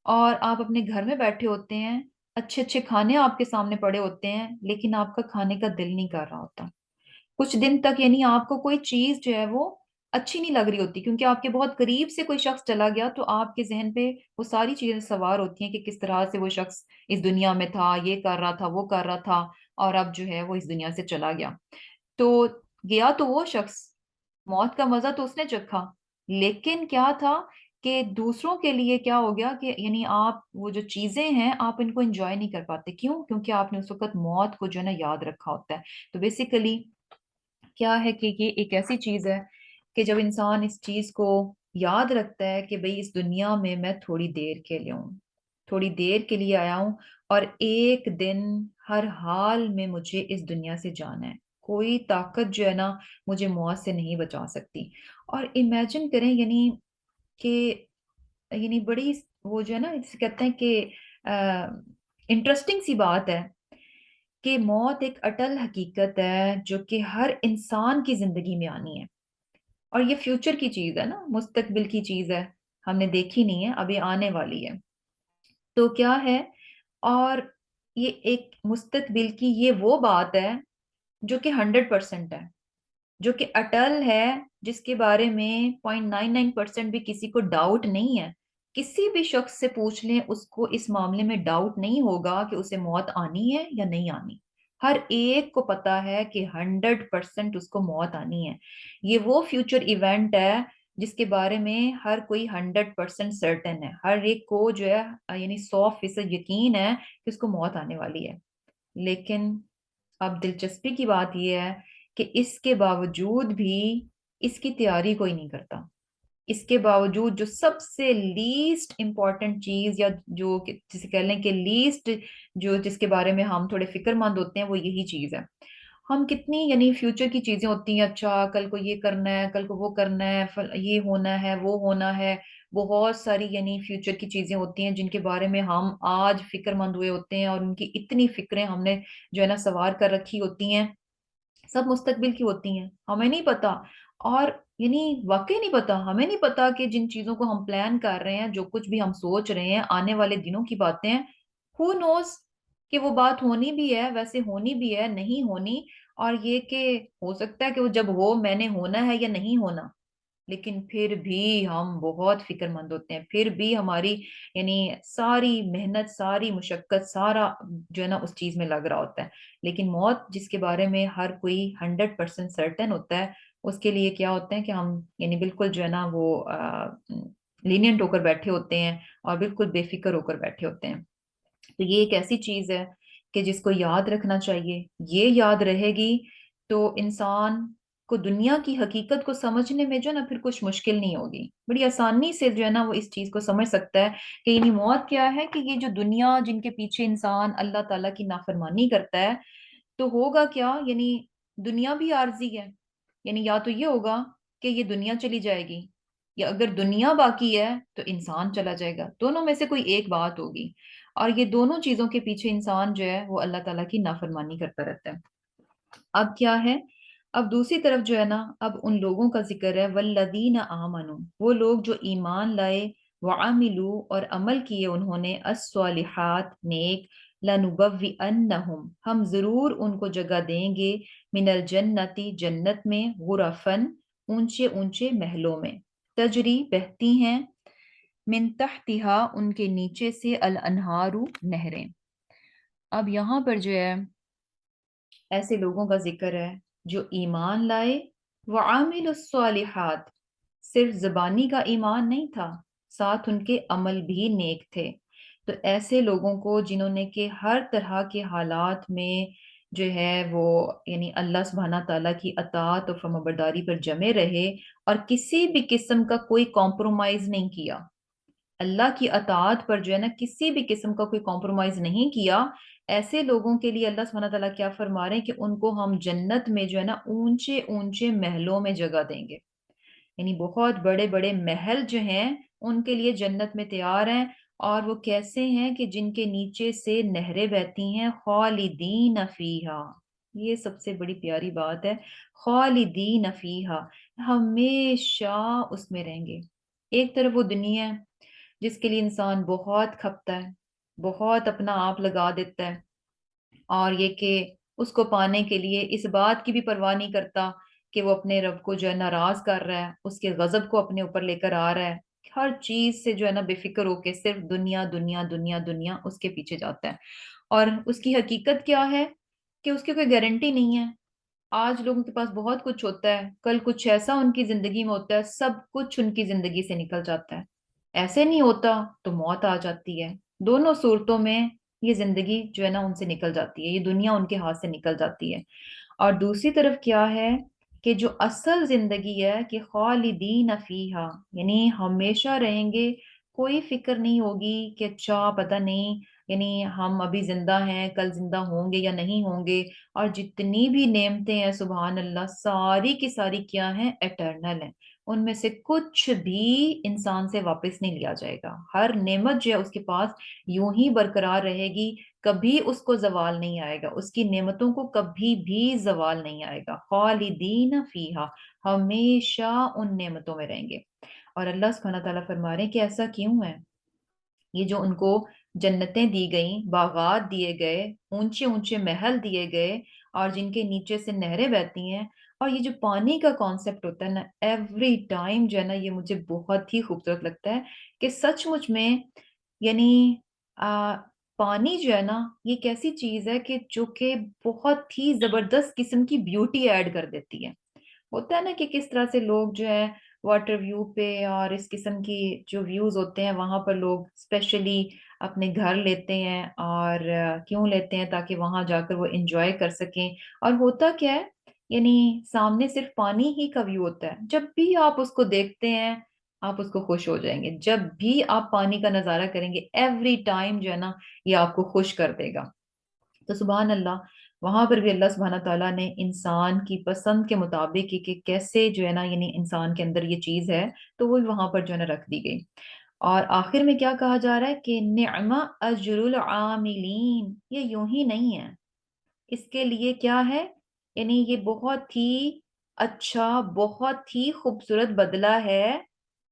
اور آپ اپنے گھر میں بیٹھے ہوتے ہیں، اچھے اچھے کھانے آپ کے سامنے پڑے ہوتے ہیں، لیکن آپ کا کھانے کا دل نہیں کر رہا ہوتا کچھ دن تک، یعنی آپ کو کوئی چیز جو ہے وہ اچھی نہیں لگ رہی ہوتی، کیونکہ آپ کے بہت قریب سے کوئی شخص چلا گیا تو آپ کے ذہن پہ وہ ساری چیزیں سوار ہوتی ہیں کہ کس طرح سے وہ شخص اس دنیا میں تھا، یہ کر رہا تھا، وہ کر رہا تھا، اور اب جو ہے وہ اس دنیا سے چلا گیا۔ تو گیا تو وہ شخص، موت کا مزہ تو اس نے چکھا، لیکن کیا تھا کہ دوسروں کے لیے کیا ہو گیا کہ یعنی آپ وہ جو چیزیں ہیں آپ ان کو انجوائے نہیں کر پاتے، کیوں؟ کیونکہ آپ نے اس وقت موت کو جو ہے نا یاد رکھا ہوتا ہے۔ تو بیسیکلی کیا ہے کہ یہ ایک ایسی چیز ہے کہ جب انسان اس چیز کو یاد رکھتا ہے کہ بھئی اس دنیا میں تھوڑی دیر کے لیے ہوں، تھوڑی دیر کے لیے آیا ہوں، اور ایک دن ہر حال میں مجھے اس دنیا سے جانا ہے، کوئی طاقت جو ہے نا مجھے موت سے نہیں بچا سکتی۔ اور امیجن کریں یعنی کہ یعنی بڑی وہ جو ہے نا جسے کہتے ہیں کہ انٹرسٹنگ سی بات ہے کہ موت ایک اٹل حقیقت ہے جو کہ ہر انسان کی زندگی میں آنی ہے، اور یہ فیوچر کی چیز ہے نا، مستقبل کی چیز ہے، ہم نے دیکھی نہیں ہے، ابھی آنے والی ہے۔ تو کیا ہے، اور یہ ایک مستقبل کی یہ وہ بات ہے جو کہ 100% ہے، جو کہ اٹل ہے، جس کے بارے میں 0.99% بھی کسی کو ڈاؤٹ نہیں ہے۔ کسی بھی شخص سے پوچھ لیں اس کو اس معاملے میں ڈاؤٹ نہیں ہوگا کہ اسے موت آنی ہے یا نہیں آنی، ہر ایک کو پتا ہے کہ 100% اس کو موت آنی ہے۔ یہ وہ فیوچر ایونٹ ہے جس کے بارے میں ہر کوئی 100% سرٹن ہے، ہر ایک کو جو ہے یعنی 100% یقین ہے کہ اس کو موت آنے والی ہے۔ لیکن اب دلچسپی کی بات یہ ہے کہ اس کے باوجود بھی اس کی تیاری کوئی نہیں کرتا، اس کے باوجود جو سب سے لیسٹ امپورٹنٹ چیز، یا جو جسے کہہ لیں کہ لیسٹ جو جس کے بارے میں ہم تھوڑے فکر مند ہوتے ہیں، وہ یہی چیز ہے۔ ہم کتنی یعنی فیوچر کی چیزیں ہوتی ہیں، اچھا کل کو یہ کرنا ہے، کل کو وہ کرنا ہے، یہ ہونا ہے وہ ہونا ہے، بہت ساری یعنی فیوچر کی چیزیں ہوتی ہیں جن کے بارے میں ہم آج فکر مند ہوئے ہوتے ہیں، اور ان کی اتنی فکریں ہم نے جو ہے نا سوار کر رکھی ہوتی ہیں، سب مستقبل کی ہوتی ہیں، ہمیں نہیں پتا۔ اور یعنی واقعی نہیں پتا، ہمیں نہیں پتا کہ جن چیزوں کو ہم پلان کر رہے ہیں، جو کچھ بھی ہم سوچ رہے ہیں، آنے والے دنوں کی باتیں ہیں، ہو نوز کہ وہ بات ہونی بھی ہے، ویسے ہونی بھی ہے، نہیں ہونی، اور یہ کہ ہو سکتا ہے کہ وہ جب ہو میں نے ہونا ہے یا نہیں ہونا، لیکن پھر بھی ہم بہت فکر مند ہوتے ہیں، پھر بھی ہماری یعنی ساری محنت، ساری مشقت، سارا جو ہے نا اس چیز میں لگ رہا ہوتا ہے۔ لیکن موت جس کے بارے میں ہر کوئی 100% سرٹن ہوتا ہے، اس کے لیے کیا ہوتا ہے کہ ہم یعنی بالکل جو ہے نا وہ لینینٹ ہو کر بیٹھے ہوتے ہیں، اور بالکل بے فکر ہو کر بیٹھے ہوتے ہیں۔ تو یہ ایک ایسی چیز ہے کہ جس کو یاد رکھنا چاہیے، یہ یاد رہے گی تو انسان کو دنیا کی حقیقت کو سمجھنے میں جو ہے نا پھر کچھ مشکل نہیں ہوگی، بڑی آسانی سے جو ہے نا وہ اس چیز کو سمجھ سکتا ہے کہ یعنی موت کیا ہے، کہ یہ جو دنیا جن کے پیچھے انسان اللہ تعالیٰ کی نافرمانی کرتا ہے، تو ہوگا کیا، یعنی دنیا بھی عارضی ہے، یعنی یا تو یہ ہوگا کہ یہ دنیا چلی جائے گی، یا اگر دنیا باقی ہے تو انسان چلا جائے گا، دونوں میں سے کوئی ایک بات ہوگی، اور یہ دونوں چیزوں کے پیچھے انسان جو ہے وہ اللہ تعالیٰ کی نافرمانی کرتا رہتا ہے۔ اب کیا ہے، اب دوسری طرف جو ہے نا اب ان لوگوں کا ذکر ہے، والذین آمنوا، وہ لوگ جو ایمان لائے، وعملوا اور عمل کیے انہوں نے، الصالحات نیک، لنبوئنہم ہم ضرور ان کو جگہ دیں گے، من الجنتی جنت میں، غرفن اونچے اونچے محلوں میں، تجری بہتی ہیں، من تحتہا ان کے نیچے سے، الانہار نہریں۔ اب یہاں پر جو ہے ایسے لوگوں کا ذکر ہے جو ایمان لائے، وعامل الصالحات، صرف زبانی کا ایمان نہیں تھا، ساتھ ان کے عمل بھی نیک تھے۔ تو ایسے لوگوں کو جنہوں نے کہ ہر طرح کے حالات میں جو ہے وہ یعنی اللہ سبحانہ تعالیٰ کی اطاعت اور فرمانبرداری پر جمے رہے، اور کسی بھی قسم کا کوئی کمپرومائز نہیں کیا، اللہ کی اطاعت پر جو ہے نا کسی بھی قسم کا کوئی کمپرومائز نہیں کیا، ایسے لوگوں کے لیے اللہ سبحانہ تعالیٰ کیا فرما رہے ہیں کہ ان کو ہم جنت میں جو ہے نا اونچے اونچے محلوں میں جگہ دیں گے، یعنی بہت بڑے بڑے محل جو ہیں ان کے لیے جنت میں تیار ہیں، اور وہ کیسے ہیں کہ جن کے نیچے سے نہریں بہتی ہیں، خالدین فیہا، یہ سب سے بڑی پیاری بات ہے، خالدین فیہا، ہمیشہ اس میں رہیں گے۔ ایک طرف وہ دنیا ہے جس کے لیے انسان بہت کھپتا ہے، بہت اپنا آپ لگا دیتا ہے، اور یہ کہ اس کو پانے کے لیے اس بات کی بھی پرواہ نہیں کرتا کہ وہ اپنے رب کو جو ہے ناراض کر رہا ہے، اس کے غضب کو اپنے اوپر لے کر آ رہا ہے، ہر چیز سے جو ہے نا بے فکر ہو کے صرف دنیا دنیا دنیا دنیا اس کے پیچھے جاتا ہے۔ اور اس کی حقیقت کیا ہے کہ اس کی کوئی گارنٹی نہیں ہے، آج لوگوں کے پاس بہت کچھ ہوتا ہے، کل کچھ ایسا ان کی زندگی میں ہوتا ہے، سب کچھ ان کی زندگی سے نکل جاتا ہے، ایسے نہیں ہوتا تو موت آ جاتی ہے، دونوں صورتوں میں یہ زندگی جو ہے نا ان سے نکل جاتی ہے، یہ دنیا ان کے ہاتھ سے نکل جاتی ہے۔ اور دوسری طرف کیا ہے کہ جو اصل زندگی ہے کہ خالدین فیہا، یعنی ہمیشہ رہیں گے، کوئی فکر نہیں ہوگی کہ اچھا پتہ نہیں یعنی ہم ابھی زندہ ہیں، کل زندہ ہوں گے یا نہیں ہوں گے، اور جتنی بھی نعمتیں ہیں سبحان اللہ ساری کی ساری کیا ہیں، ایٹرنل ہیں، ان میں سے کچھ بھی انسان سے واپس نہیں لیا جائے گا، ہر نعمت جو ہے اس کے پاس یوں ہی برقرار رہے گی، کبھی اس کو زوال نہیں آئے گا، اس کی نعمتوں کو کبھی بھی زوال نہیں آئے گا، خالدین فیہا، ہمیشہ ان نعمتوں میں رہیں گے۔ اور اللہ سبحانہ تعالیٰ فرما رہے ہیں کہ ایسا کیوں ہے، یہ جو ان کو جنتیں دی گئیں، باغات دیے گئے، اونچے اونچے محل دیے گئے، اور جن کے نیچے سے نہریں بہتی ہیں، اور یہ جو پانی کا کانسیپٹ ہوتا ہے نا ایوری ٹائم جو ہے نا یہ مجھے بہت ہی خوبصورت لگتا ہے کہ سچ مچ میں یعنی پانی جو ہے نا یہ ایک ایسی چیز ہے کہ جو کہ بہت ہی زبردست قسم کی بیوٹی ایڈ کر دیتی ہے، ہوتا ہے نا کہ کس طرح سے لوگ جو ہے واٹر ویو پہ اور اس قسم کی جو ویوز ہوتے ہیں وہاں پر لوگ اسپیشلی اپنے گھر لیتے ہیں، اور کیوں لیتے ہیں، تاکہ وہاں جا کر وہ انجوائے کر سکیں، اور ہوتا کیا ہے یعنی سامنے صرف پانی ہی کا ویو ہوتا ہے، جب بھی آپ اس کو دیکھتے ہیں آپ اس کو خوش ہو جائیں گے، جب بھی آپ پانی کا نظارہ کریں گے ایوری ٹائم جو ہے نا یہ آپ کو خوش کر دے گا۔ تو سبحان اللہ، وہاں پر بھی اللہ سبحانہ تعالیٰ نے انسان کی پسند کے مطابق کہ کیسے جو ہے نا یعنی انسان کے اندر یہ چیز ہے تو وہ وہاں پر جو ہے نا رکھ دی گئی۔ اور آخر میں کیا کہا جا رہا ہے کہ نعم اجر العاملین، یہ یوں ہی نہیں ہے، اس کے لیے کیا ہے، یعنی یہ بہت ہی اچھا، بہت ہی خوبصورت بدلہ ہے،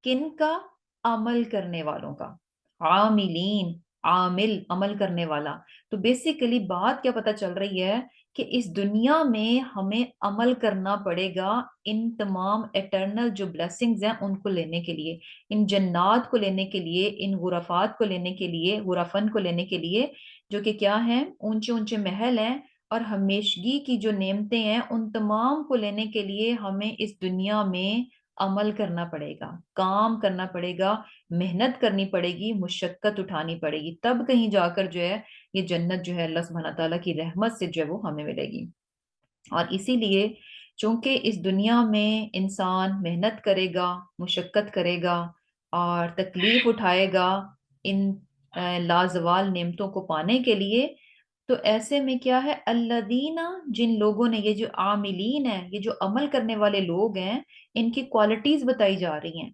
کن کا؟ عمل کرنے والوں کا، عاملین، عامل، عمل کرنے والا۔ تو بیسیکلی بات کیا پتہ چل رہی ہے کہ اس دنیا میں ہمیں عمل کرنا پڑے گا ان تمام ایٹرنل جو بلیسنگز ہیں ان کو لینے کے لیے، ان جنات کو لینے کے لیے، ان غرفات کو لینے کے لیے، غرفن کو لینے کے لیے، جو کہ کیا ہیں؟ اونچے اونچے محل ہیں اور ہمیشگی کی جو نعمتیں ہیں، ان تمام کو لینے کے لیے ہمیں اس دنیا میں عمل کرنا پڑے گا، کام کرنا پڑے گا، محنت کرنی پڑے گی، مشقت اٹھانی پڑے گی، تب کہیں جا کر جو ہے یہ جنت جو ہے اللہ سبحانہ تعالیٰ کی رحمت سے جو ہے وہ ہمیں ملے گی۔ اور اسی لیے چونکہ اس دنیا میں انسان محنت کرے گا، مشقت کرے گا اور تکلیف اٹھائے گا ان لازوال نعمتوں کو پانے کے لیے، تو ایسے میں کیا ہے، الذین، جن لوگوں نے، یہ جو عاملین ہیں، یہ جو عمل کرنے والے لوگ ہیں، ان کی کوالٹیز بتائی جا رہی ہیں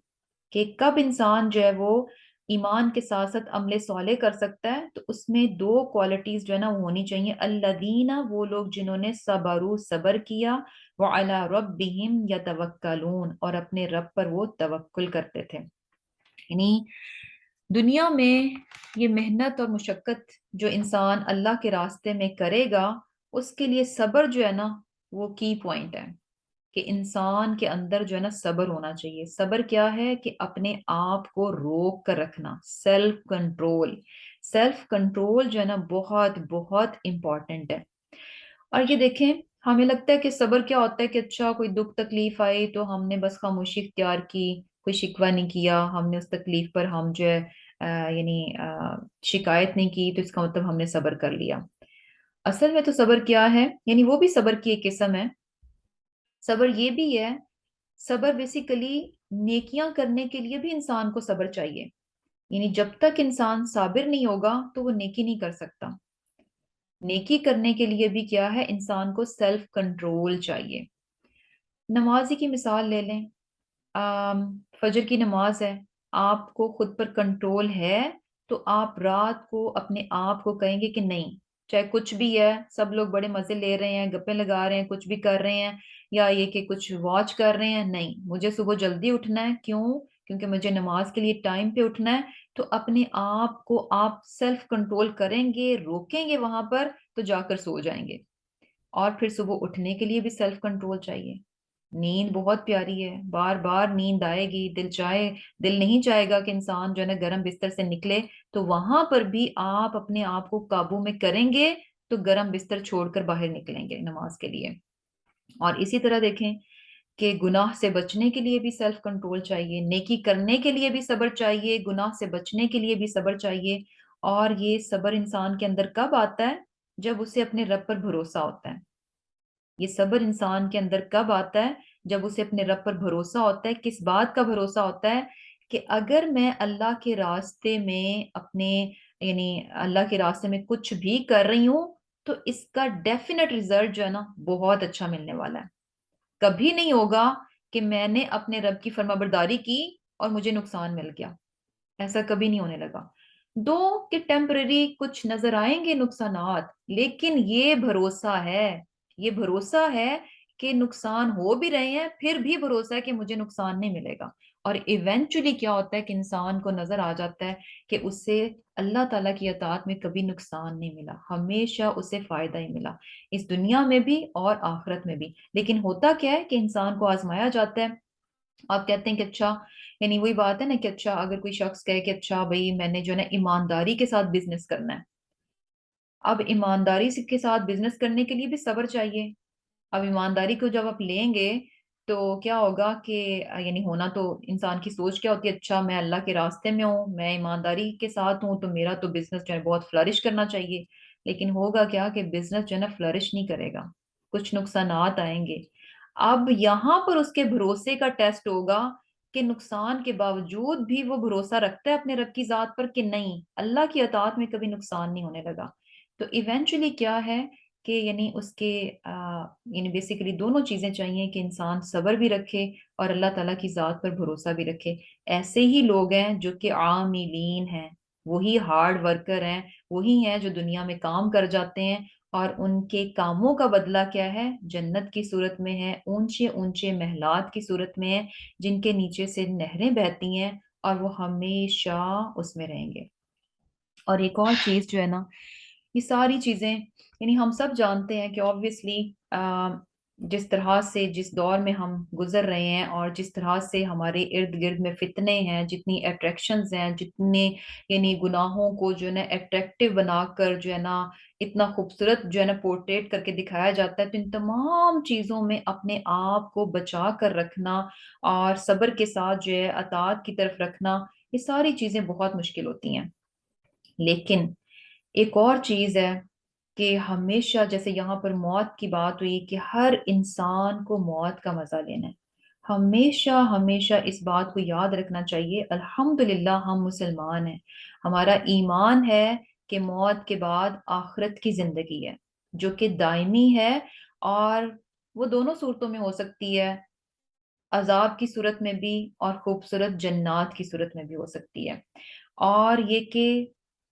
کہ کب انسان جو ہے وہ ایمان کے ساتھ ساتھ عمل صالح کر سکتا ہے، تو اس میں دو کوالٹیز جو ہے نا وہ ہونی چاہیے، الذین، وہ لوگ جنہوں نے صبروا، صبر کیا، وعلی ربہم یتوکلون، اور اپنے رب پر وہ توکل کرتے تھے۔ یعنی دنیا میں یہ محنت اور مشقت جو انسان اللہ کے راستے میں کرے گا، اس کے لیے صبر جو ہے نا وہ کی پوائنٹ ہے کہ انسان کے اندر جو ہے نا صبر ہونا چاہیے۔ صبر کیا ہے کہ اپنے آپ کو روک کر رکھنا، سیلف کنٹرول۔ سیلف کنٹرول جو ہے نا بہت بہت امپورٹنٹ ہے۔ اور یہ دیکھیں، ہمیں لگتا ہے کہ صبر کیا ہوتا ہے کہ اچھا کوئی دکھ تکلیف آئی تو ہم نے بس خاموشی اختیار کی، کوئی شکوہ نہیں کیا، ہم نے اس تکلیف پر ہم جو ہے یعنی شکایت نہیں کی، تو اس کا مطلب ہم نے صبر کر لیا۔ اصل میں تو صبر کیا ہے، یعنی وہ بھی صبر کی ایک قسم ہے۔ صبر یہ بھی ہے، صبر بیسیکلی نیکیاں کرنے کے لیے بھی انسان کو صبر چاہیے، یعنی جب تک انسان صابر نہیں ہوگا تو وہ نیکی نہیں کر سکتا۔ نیکی کرنے کے لیے بھی کیا ہے، انسان کو سیلف کنٹرول چاہیے۔ نمازی کی مثال لے لیں، فجر کی نماز ہے، آپ کو خود پر کنٹرول ہے تو آپ رات کو اپنے آپ کو کہیں گے کہ نہیں، چاہے کچھ بھی ہے، سب لوگ بڑے مزے لے رہے ہیں، گپے لگا رہے ہیں، کچھ بھی کر رہے ہیں، یا یہ کہ کچھ واچ کر رہے ہیں، نہیں، مجھے صبح جلدی اٹھنا ہے۔ کیوں؟ کیونکہ مجھے نماز کے لیے ٹائم پہ اٹھنا ہے۔ تو اپنے آپ کو آپ سیلف کنٹرول کریں گے، روکیں گے وہاں پر، تو جا کر سو جائیں گے۔ اور پھر صبح اٹھنے کے لیے بھی سیلف کنٹرول چاہیے۔ نیند بہت پیاری ہے، بار بار نیند آئے گی، دل نہیں چاہے گا کہ انسان جو ہے نا گرم بستر سے نکلے، تو وہاں پر بھی آپ اپنے آپ کو قابو میں کریں گے تو گرم بستر چھوڑ کر باہر نکلیں گے نماز کے لیے۔ اور اسی طرح دیکھیں کہ گناہ سے بچنے کے لیے بھی سیلف کنٹرول چاہیے، نیکی کرنے کے لیے بھی صبر چاہیے، گناہ سے بچنے کے لیے بھی صبر چاہیے۔ اور یہ صبر انسان کے اندر کب آتا ہے؟ جب اسے اپنے رب پر بھروسہ ہوتا ہے۔ یہ صبر انسان کے اندر کب آتا ہے؟ جب اسے اپنے رب پر بھروسہ ہوتا ہے۔ کس بات کا بھروسہ ہوتا ہے؟ کہ اگر میں اللہ کے راستے میں اپنے، یعنی اللہ کے راستے میں کچھ بھی کر رہی ہوں تو اس کا ڈیفینیٹ ریزلٹ جو ہے نا بہت اچھا ملنے والا ہے۔ کبھی نہیں ہوگا کہ میں نے اپنے رب کی فرما برداری کی اور مجھے نقصان مل گیا، ایسا کبھی نہیں ہونے لگا۔ دو کہ ٹیمپرری کچھ نظر آئیں گے نقصانات، لیکن یہ بھروسہ ہے، یہ بھروسہ ہے کہ نقصان ہو بھی رہے ہیں پھر بھی بھروسہ ہے کہ مجھے نقصان نہیں ملے گا۔ اور ایونچولی کیا ہوتا ہے کہ انسان کو نظر آ جاتا ہے کہ اس سے اللہ تعالیٰ کی اطاعت میں کبھی نقصان نہیں ملا، ہمیشہ اسے فائدہ ہی ملا، اس دنیا میں بھی اور آخرت میں بھی۔ لیکن ہوتا کیا ہے کہ انسان کو آزمایا جاتا ہے۔ آپ کہتے ہیں کہ اچھا، یعنی وہی بات ہے نا کہ اچھا اگر کوئی شخص کہے کہ اچھا بھائی میں نے جو ہے نا ایمانداری کے ساتھ بزنس کرنا ہے، اب ایمانداری کے ساتھ بزنس کرنے کے لیے بھی صبر چاہیے۔ اب ایمانداری کو جب آپ لیں گے تو کیا ہوگا کہ یعنی ہونا تو انسان کی سوچ کیا ہوتی ہے، اچھا میں اللہ کے راستے میں ہوں، میں ایمانداری کے ساتھ ہوں، تو میرا تو بزنس جو ہے بہت فلرش کرنا چاہیے۔ لیکن ہوگا کیا کہ بزنس جو ہے نا فلرش نہیں کرے گا، کچھ نقصانات آئیں گے۔ اب یہاں پر اس کے بھروسے کا ٹیسٹ ہوگا کہ نقصان کے باوجود بھی وہ بھروسہ رکھتا ہے اپنے رب کی ذات پر کہ نہیں، اللہ کی اطاعت میں کبھی نقصان نہیں ہونے لگا۔ تو ایونچولی کیا ہے کہ یعنی اس کے یعنی بیسیکلی دونوں چیزیں چاہیے کہ انسان صبر بھی رکھے اور اللہ تعالیٰ کی ذات پر بھروسہ بھی رکھے۔ ایسے ہی لوگ ہیں جو کہ عاملین ہیں، وہی ہارڈ ورکر ہیں، وہی ہیں جو دنیا میں کام کر جاتے ہیں، اور ان کے کاموں کا بدلہ کیا ہے؟ جنت کی صورت میں ہے، اونچے اونچے محلات کی صورت میں ہے، جن کے نیچے سے نہریں بہتی ہیں اور وہ ہمیشہ اس میں رہیں گے۔ اور ایک اور چیز جو ہے نا، یہ ساری چیزیں یعنی ہم سب جانتے ہیں کہ آبویسلی جس طرح سے جس دور میں ہم گزر رہے ہیں اور جس طرح سے ہمارے ارد گرد میں فتنے ہیں، جتنی اٹریکشنز ہیں، جتنے یعنی گناہوں کو جو ہے نا اٹریکٹیو بنا کر جو ہے نا اتنا خوبصورت جو ہے نا پورٹریٹ کر کے دکھایا جاتا ہے، تو ان تمام چیزوں میں اپنے آپ کو بچا کر رکھنا اور صبر کے ساتھ جو ہے اطاعت کی طرف رکھنا، یہ ساری چیزیں بہت مشکل ہوتی ہیں۔ لیکن ایک اور چیز ہے کہ ہمیشہ جیسے یہاں پر موت کی بات ہوئی کہ ہر انسان کو موت کا مزہ لینا ہے، ہمیشہ ہمیشہ اس بات کو یاد رکھنا چاہیے، الحمدللہ ہم مسلمان ہیں، ہمارا ایمان ہے کہ موت کے بعد آخرت کی زندگی ہے جو کہ دائمی ہے، اور وہ دونوں صورتوں میں ہو سکتی ہے، عذاب کی صورت میں بھی اور خوبصورت جنات کی صورت میں بھی ہو سکتی ہے۔ اور یہ کہ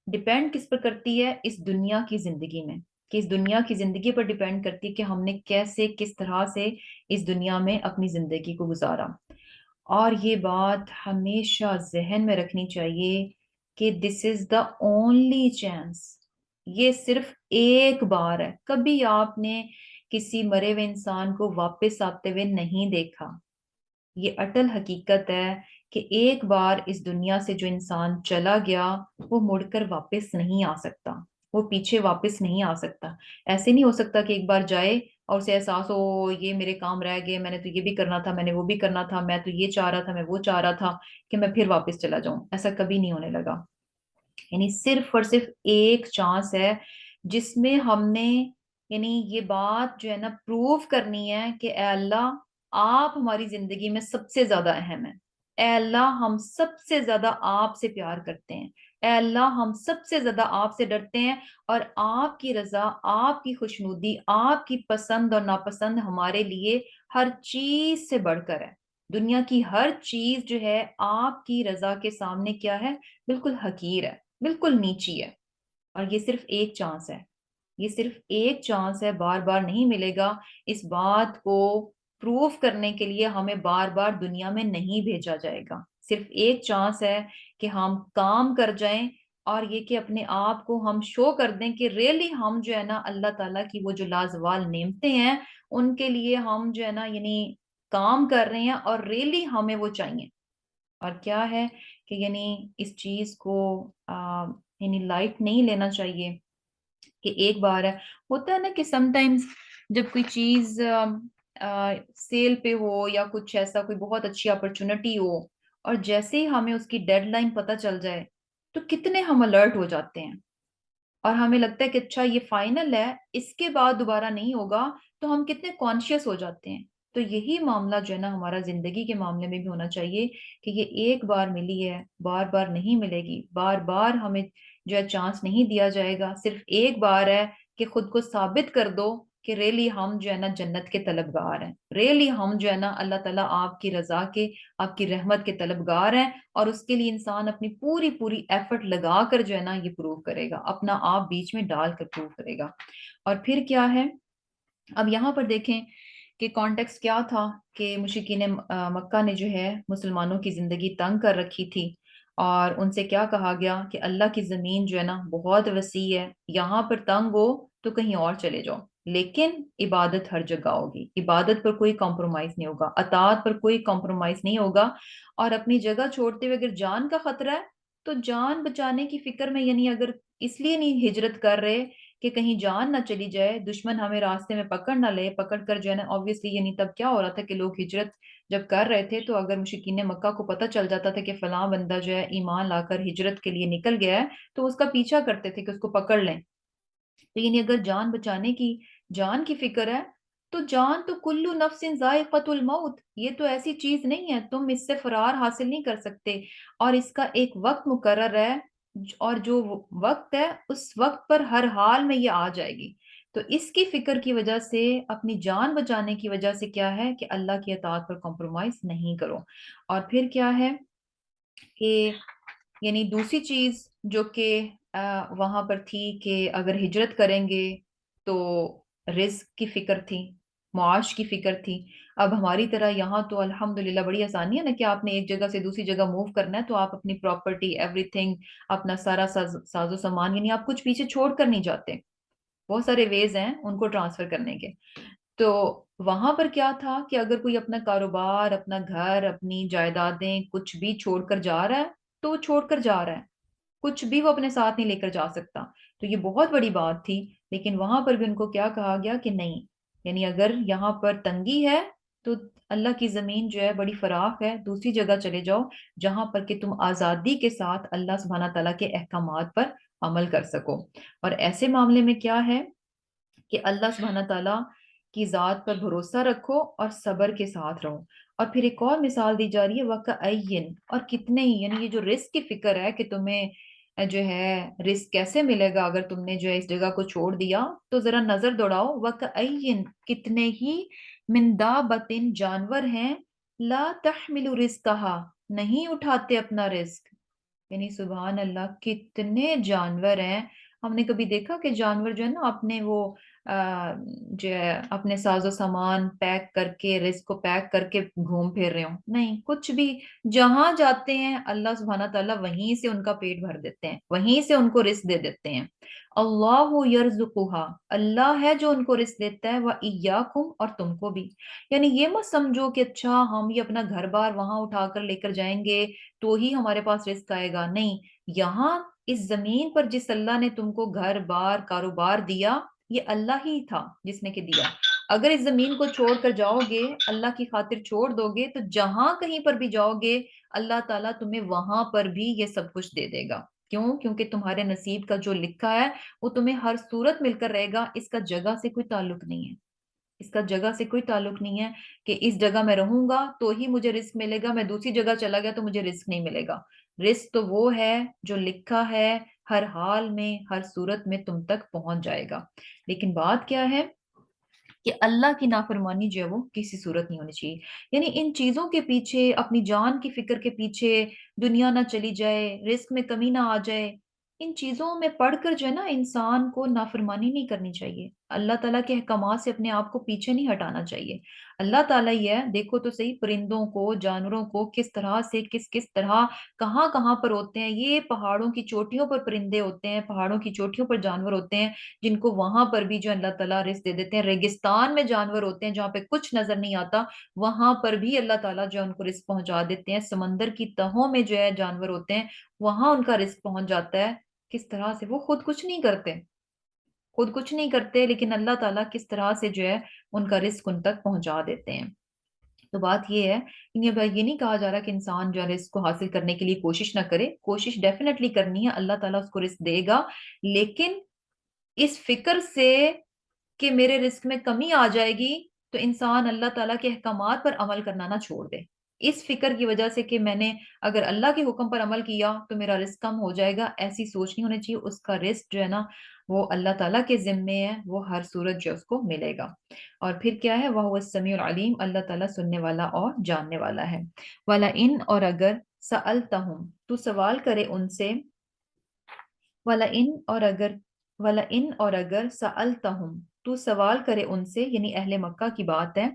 ڈپینڈ کس پر کرتی ہے؟ اس دنیا کی زندگی میں، کہ اس دنیا کی زندگی پر ڈپینڈ کرتی ہے کہ ہم نے کیسے کس طرح سے اس دنیا میں اپنی زندگی کو گزارا۔ اور یہ بات ہمیشہ ذہن میں رکھنی چاہیے کہ دس از دا اونلی چانس، یہ صرف ایک بار ہے، کبھی آپ نے کسی مرے ہوئے انسان کو واپس آتے ہوئے نہیں دیکھا۔ یہ اٹل حقیقت ہے کہ ایک بار اس دنیا سے جو انسان چلا گیا وہ مڑ کر واپس نہیں آ سکتا، وہ پیچھے واپس نہیں آ سکتا۔ ایسے نہیں ہو سکتا کہ ایک بار جائے اور اسے احساس ہو یہ میرے کام رہ گئے، میں نے تو یہ بھی کرنا تھا، میں نے وہ بھی کرنا تھا، میں تو یہ چاہ رہا تھا، میں وہ چاہ رہا تھا، کہ میں پھر واپس چلا جاؤں۔ ایسا کبھی نہیں ہونے لگا۔ یعنی صرف اور صرف ایک چانس ہے جس میں ہم نے یعنی یہ بات جو ہے نا پروف کرنی ہے کہ اے اللہ آپ ہماری زندگی میں سب سے زیادہ اہم ہیں، اے اللہ ہم سب سے زیادہ آپ سے پیار کرتے ہیں، اے اللہ ہم سب سے زیادہ آپ سے ڈرتے ہیں، اور آپ کی رضا، آپ کی خوشنودی، آپ کی پسند اور ناپسند ہمارے لیے ہر چیز سے بڑھ کر ہے۔ دنیا کی ہر چیز جو ہے آپ کی رضا کے سامنے کیا ہے؟ بالکل حقیر ہے، بالکل نیچی ہے۔ اور یہ صرف ایک چانس ہے، یہ صرف ایک چانس ہے، بار بار نہیں ملے گا۔ اس بات کو پروف کرنے کے لیے ہمیں بار بار دنیا میں نہیں بھیجا جائے گا، صرف ایک چانس ہے کہ ہم کام کر جائیں، اور یہ کہ اپنے آپ کو ہم شو کر دیں کہ ریئلی ہم جو ہے نا اللہ تعالیٰ کی وہ جو لازوال نعمتیں ہیں ان کے لیے ہم جو ہے نا یعنی کام کر رہے ہیں، اور ریئلی ہمیں وہ چاہیے۔ اور کیا ہے کہ یعنی اس چیز کو یعنی لائٹ نہیں لینا چاہیے کہ ایک بار ہے، ہوتا ہے نا کہ سم ٹائمز جب کوئی چیز سیل پہ ہو یا کچھ ایسا کوئی بہت اچھی اپرچونٹی ہو، اور جیسے ہی ہمیں اس کی ڈیڈ لائن پتہ چل جائے تو کتنے ہم الرٹ ہو جاتے ہیں، اور ہمیں لگتا ہے کہ اچھا یہ فائنل ہے، اس کے بعد دوبارہ نہیں ہوگا، تو ہم کتنے کانشیس ہو جاتے ہیں۔ تو یہی معاملہ جو ہے نا ہمارا زندگی کے معاملے میں بھی ہونا چاہیے کہ یہ ایک بار ملی ہے، بار بار نہیں ملے گی، بار بار ہمیں جو ہے چانس نہیں دیا جائے گا، صرف ایک بار ہے کہ خود کو ثابت کر دو کہ ریلی ہم جو ہے نا جنت کے طلبگار ہیں، ریلی ہم جو ہے نا اللہ تعالیٰ آپ کی رضا کے، آپ کی رحمت کے طلبگار ہیں، اور اس کے لیے انسان اپنی پوری پوری ایفرٹ لگا کر جو ہے نا یہ پروو کرے گا، اپنا آپ بیچ میں ڈال کر پروو کرے گا۔ اور پھر کیا ہے، اب یہاں پر دیکھیں کہ کانٹیکس کیا تھا کہ مشرکین مکہ نے جو ہے مسلمانوں کی زندگی تنگ کر رکھی تھی، اور ان سے کیا کہا گیا کہ اللہ کی زمین جو ہے نا بہت وسیع ہے، یہاں پر تنگ ہو تو کہیں اور چلے جاؤ، لیکن عبادت ہر جگہ ہوگی، عبادت پر کوئی کمپرومائز نہیں ہوگا، اطاعت پر کوئی کمپرومائز نہیں ہوگا، اور اپنی جگہ چھوڑتے ہوئے اگر جان کا خطرہ ہے تو جان بچانے کی فکر میں، یعنی اگر اس لیے نہیں ہجرت کر رہے کہ کہیں جان نہ چلی جائے، دشمن ہمیں راستے میں پکڑ نہ لے، پکڑ کر جو ہے نا obviously یعنی تب کیا ہو رہا تھا کہ لوگ ہجرت جب کر رہے تھے تو اگر مشرکین مکہ کو پتہ چل جاتا تھا کہ فلاں بندہ جو ہے ایمان لا کر ہجرت کے لیے نکل گیا ہے تو اس کا پیچھا کرتے تھے کہ اس کو پکڑ لیں۔ تو یعنی اگر جان بچانے کی، جان کی فکر ہے تو جان تو کلو نفس ذائقۃ الموت، یہ تو ایسی چیز نہیں ہے تم اس سے فرار حاصل نہیں کر سکتے، اور اس کا ایک وقت مقرر ہے، اور جو وقت ہے اس وقت پر ہر حال میں یہ آ جائے گی۔ تو اس کی فکر کی وجہ سے، اپنی جان بچانے کی وجہ سے کیا ہے کہ اللہ کی اطاعت پر کمپرومائز نہیں کرو۔ اور پھر کیا ہے کہ یعنی دوسری چیز جو کہ وہاں پر تھی کہ اگر ہجرت کریں گے تو رزق کی فکر تھی، معاش کی فکر تھی۔ اب ہماری طرح یہاں تو الحمدللہ بڑی آسانی ہے نا کہ آپ نے ایک جگہ سے دوسری جگہ موو کرنا ہے تو آپ اپنی پراپرٹی ایوری تھنگ، اپنا سارا ساز و سامان، یعنی آپ کچھ پیچھے چھوڑ کر نہیں جاتے۔ بہت سارے ویز ہیں ان کو ٹرانسفر کرنے کے۔ تو وہاں پر کیا تھا کہ اگر کوئی اپنا کاروبار، اپنا گھر، اپنی جائیدادیں کچھ بھی چھوڑ کر جا رہا ہے تو وہ چھوڑ کر جا رہا ہے، کچھ بھی وہ اپنے ساتھ نہیں لے کر جا سکتا۔ تو یہ بہت بڑی بات تھی، لیکن وہاں پر بھی ان کو کیا کہا گیا کہ نہیں، یعنی اگر یہاں پر تنگی ہے تو اللہ کی زمین جو ہے بڑی فراخ ہے، دوسری جگہ چلے جاؤ جہاں پر کہ تم آزادی کے ساتھ اللہ سبحانہ تعالیٰ کے احکامات پر عمل کر سکو۔ اور ایسے معاملے میں کیا ہے کہ اللہ سبحانہ تعالیٰ کی ذات پر بھروسہ رکھو اور صبر کے ساتھ رہو۔ اور پھر ایک اور مثال دی جا رہی ہے وَكَأَيٍّ، اور کتنے ہی، یعنی یہ جو رزق کی فکر ہے کہ تمہیں جو ہے رزق کیسے ملے گا اگر تم نے جو ہے اس جگہ کو چھوڑ دیا، تو ذرا نظر دوڑاؤ وَكَأَيٍّ، کتنے ہی مِن دابۃ، جانور ہیں، لا تحمل رزقها، نہیں اٹھاتے اپنا رزق۔ یعنی سبحان اللہ، کتنے جانور ہیں۔ ہم نے کبھی دیکھا کہ جانور جو ہے نا اپنے وہ جو ہے اپنے ساز و سامان پیک کر کے، رزق کو پیک کر کے گھوم پھر رہے ہوں؟ نہیں، کچھ بھی، جہاں جاتے ہیں اللہ سبحانہ تعالیٰ وہیں سے ان کا پیٹ بھر دیتے ہیں، وہیں سے ان کو رزق دے دیتے ہیں۔ اللہ یرزقها، اللہ ہے جو ان کو رزق دیتا ہے، وَإِيَّاكُمْ، اور تم کو بھی۔ یعنی یہ مت سمجھو کہ اچھا ہم یہ اپنا گھر بار وہاں اٹھا کر لے کر جائیں گے تو ہی ہمارے پاس رزق آئے گا، نہیں، یہاں اس زمین پر جس اللہ نے تم کو گھر بار کاروبار دیا، یہ اللہ ہی تھا جس نے کہ دیا۔ اگر اس زمین کو چھوڑ کر جاؤ گے، اللہ کی خاطر چھوڑ دو گے، تو جہاں کہیں پر بھی جاؤ گے اللہ تعالیٰ تمہیں وہاں پر بھی یہ سب کچھ دے دے گا۔ کیوں؟ کیونکہ تمہارے نصیب کا جو لکھا ہے وہ تمہیں ہر صورت مل کر رہے گا، اس کا جگہ سے کوئی تعلق نہیں ہے، اس کا جگہ سے کوئی تعلق نہیں ہے کہ اس جگہ میں رہوں گا تو ہی مجھے رزق ملے گا، میں دوسری جگہ چلا گیا تو مجھے رزق نہیں ملے گا۔ رزق تو وہ ہے جو لکھا ہے، ہر حال میں، ہر صورت میں تم تک پہنچ جائے گا۔ لیکن بات کیا ہے کہ اللہ کی نافرمانی جو ہے وہ کسی صورت نہیں ہونی چاہیے۔ یعنی ان چیزوں کے پیچھے، اپنی جان کی فکر کے پیچھے، دنیا نہ چلی جائے، رزق میں کمی نہ آ جائے، ان چیزوں میں پڑھ کر جو ہے نا انسان کو نافرمانی نہیں کرنی چاہیے، اللہ تعالیٰ کے احکامات سے اپنے آپ کو پیچھے نہیں ہٹانا چاہیے۔ اللہ تعالیٰ ہی ہے، دیکھو تو صحیح، پرندوں کو، جانوروں کو کس طرح سے، کس کس طرح، کہاں کہاں پر ہوتے ہیں، یہ پہاڑوں کی چوٹیوں پر پرندے ہوتے ہیں، پہاڑوں کی چوٹیوں پر جانور ہوتے ہیں جن کو وہاں پر بھی جو اللہ تعالیٰ رزق دے دیتے ہیں۔ ریگستان میں جانور ہوتے ہیں جہاں پہ کچھ نظر نہیں آتا، وہاں پر بھی اللہ تعالیٰ جو ہے ان کو رزق پہنچا دیتے ہیں۔ سمندر کی تہوں میں جو ہے جانور ہوتے ہیں، وہاں ان کا رزق پہنچ جاتا ہے۔ کس طرح سے وہ خود کچھ نہیں کرتے، خود کچھ نہیں کرتے، لیکن اللہ تعالیٰ کس طرح سے جو ہے ان کا رزق ان تک پہنچا دیتے ہیں۔ تو بات یہ ہے، یہ نہیں کہا جا رہا کہ انسان جو ہے رزق کو حاصل کرنے کے لیے کوشش نہ کرے، کوشش ڈیفینیٹلی کرنی ہے، اللہ تعالیٰ اس کو رزق دے گا، لیکن اس فکر سے کہ میرے رزق میں کمی آ جائے گی تو انسان اللہ تعالیٰ کے احکامات پر عمل کرنا نہ چھوڑ دے۔ اس فکر کی وجہ سے کہ میں نے اگر اللہ کے حکم پر عمل کیا تو میرا رزق کم ہو جائے گا، ایسی سوچ نہیں ہونی چاہیے۔ اس کا رزق جو ہے نا وہ اللہ تعالیٰ کے ذمے ہے، وہ ہر صورت جو ہے اس کو ملے گا۔ اور پھر کیا ہے، وَهُوَ السَّمِيعُ الْعَلِيمُ، اللہ تعالیٰ سننے والا اور جاننے والا ہے۔ وَلَئِنْ، اور اگر سَأَلْتَهُمْ، تو سوال کرے ان سے، وَلَئِن، اور اگر، وَلَئِن، اور اگر سَأَلْتَهُمْ، تو سوال کرے ان سے، یعنی اہل مکہ کی بات ہے،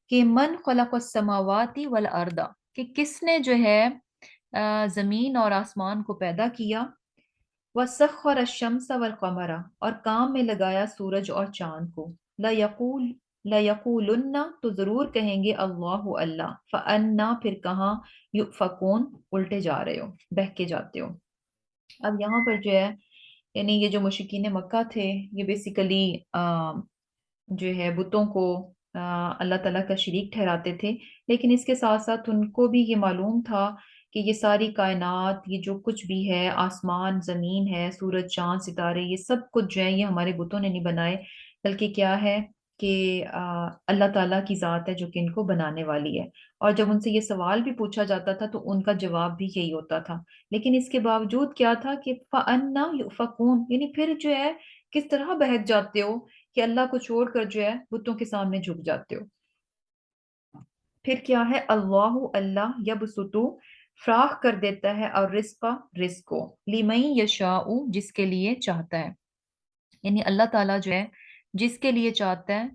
کہ من خلق السماوات والارض، کہ کس نے جو ہے زمین اور آسمان کو پیدا کیا، وسخر الشمس والقمر، اور کام میں لگایا سورج اور چاند کو، لَيَقُولُنَّ، تو ضرور کہیں گے اللہ، اللہ، فَأَنَّا، پھر کہاں، یؤفکون، الٹے جا رہے ہو، بہکے جاتے ہو۔ اب یہاں پر جو ہے، یعنی یہ جو مشرکین مکہ تھے، یہ بیسیکلی جو ہے بتوں کو اللہ تعالیٰ کا شریک ٹھہراتے تھے، لیکن اس کے ساتھ ساتھ ان کو بھی یہ معلوم تھا کہ یہ ساری کائنات، یہ جو کچھ بھی ہے، آسمان، زمین ہے، سورج، چاند، ستارے، یہ سب کچھ جو ہے یہ ہمارے بتوں نے نہیں بنائے، بلکہ کیا ہے کہ اللہ تعالیٰ کی ذات ہے جو کہ ان کو بنانے والی ہے۔ اور جب ان سے یہ سوال بھی پوچھا جاتا تھا تو ان کا جواب بھی یہی ہوتا تھا، لیکن اس کے باوجود کیا تھا کہ فَأَنَّا يُؤْفَكُونَ، یعنی پھر جو ہے کس طرح بہک جاتے ہو، کہ اللہ کو چھوڑ کر جو ہے بتوں کے سامنے جھک جاتے ہو۔ پھر کیا ہے، اللہ اللہ یبسطو فراخ کر دیتا ہے، اور رزق کو لمن یشاء جس کے لیے چاہتا ہے، یعنی اللہ تعالیٰ جو ہے جس کے لیے چاہتا ہے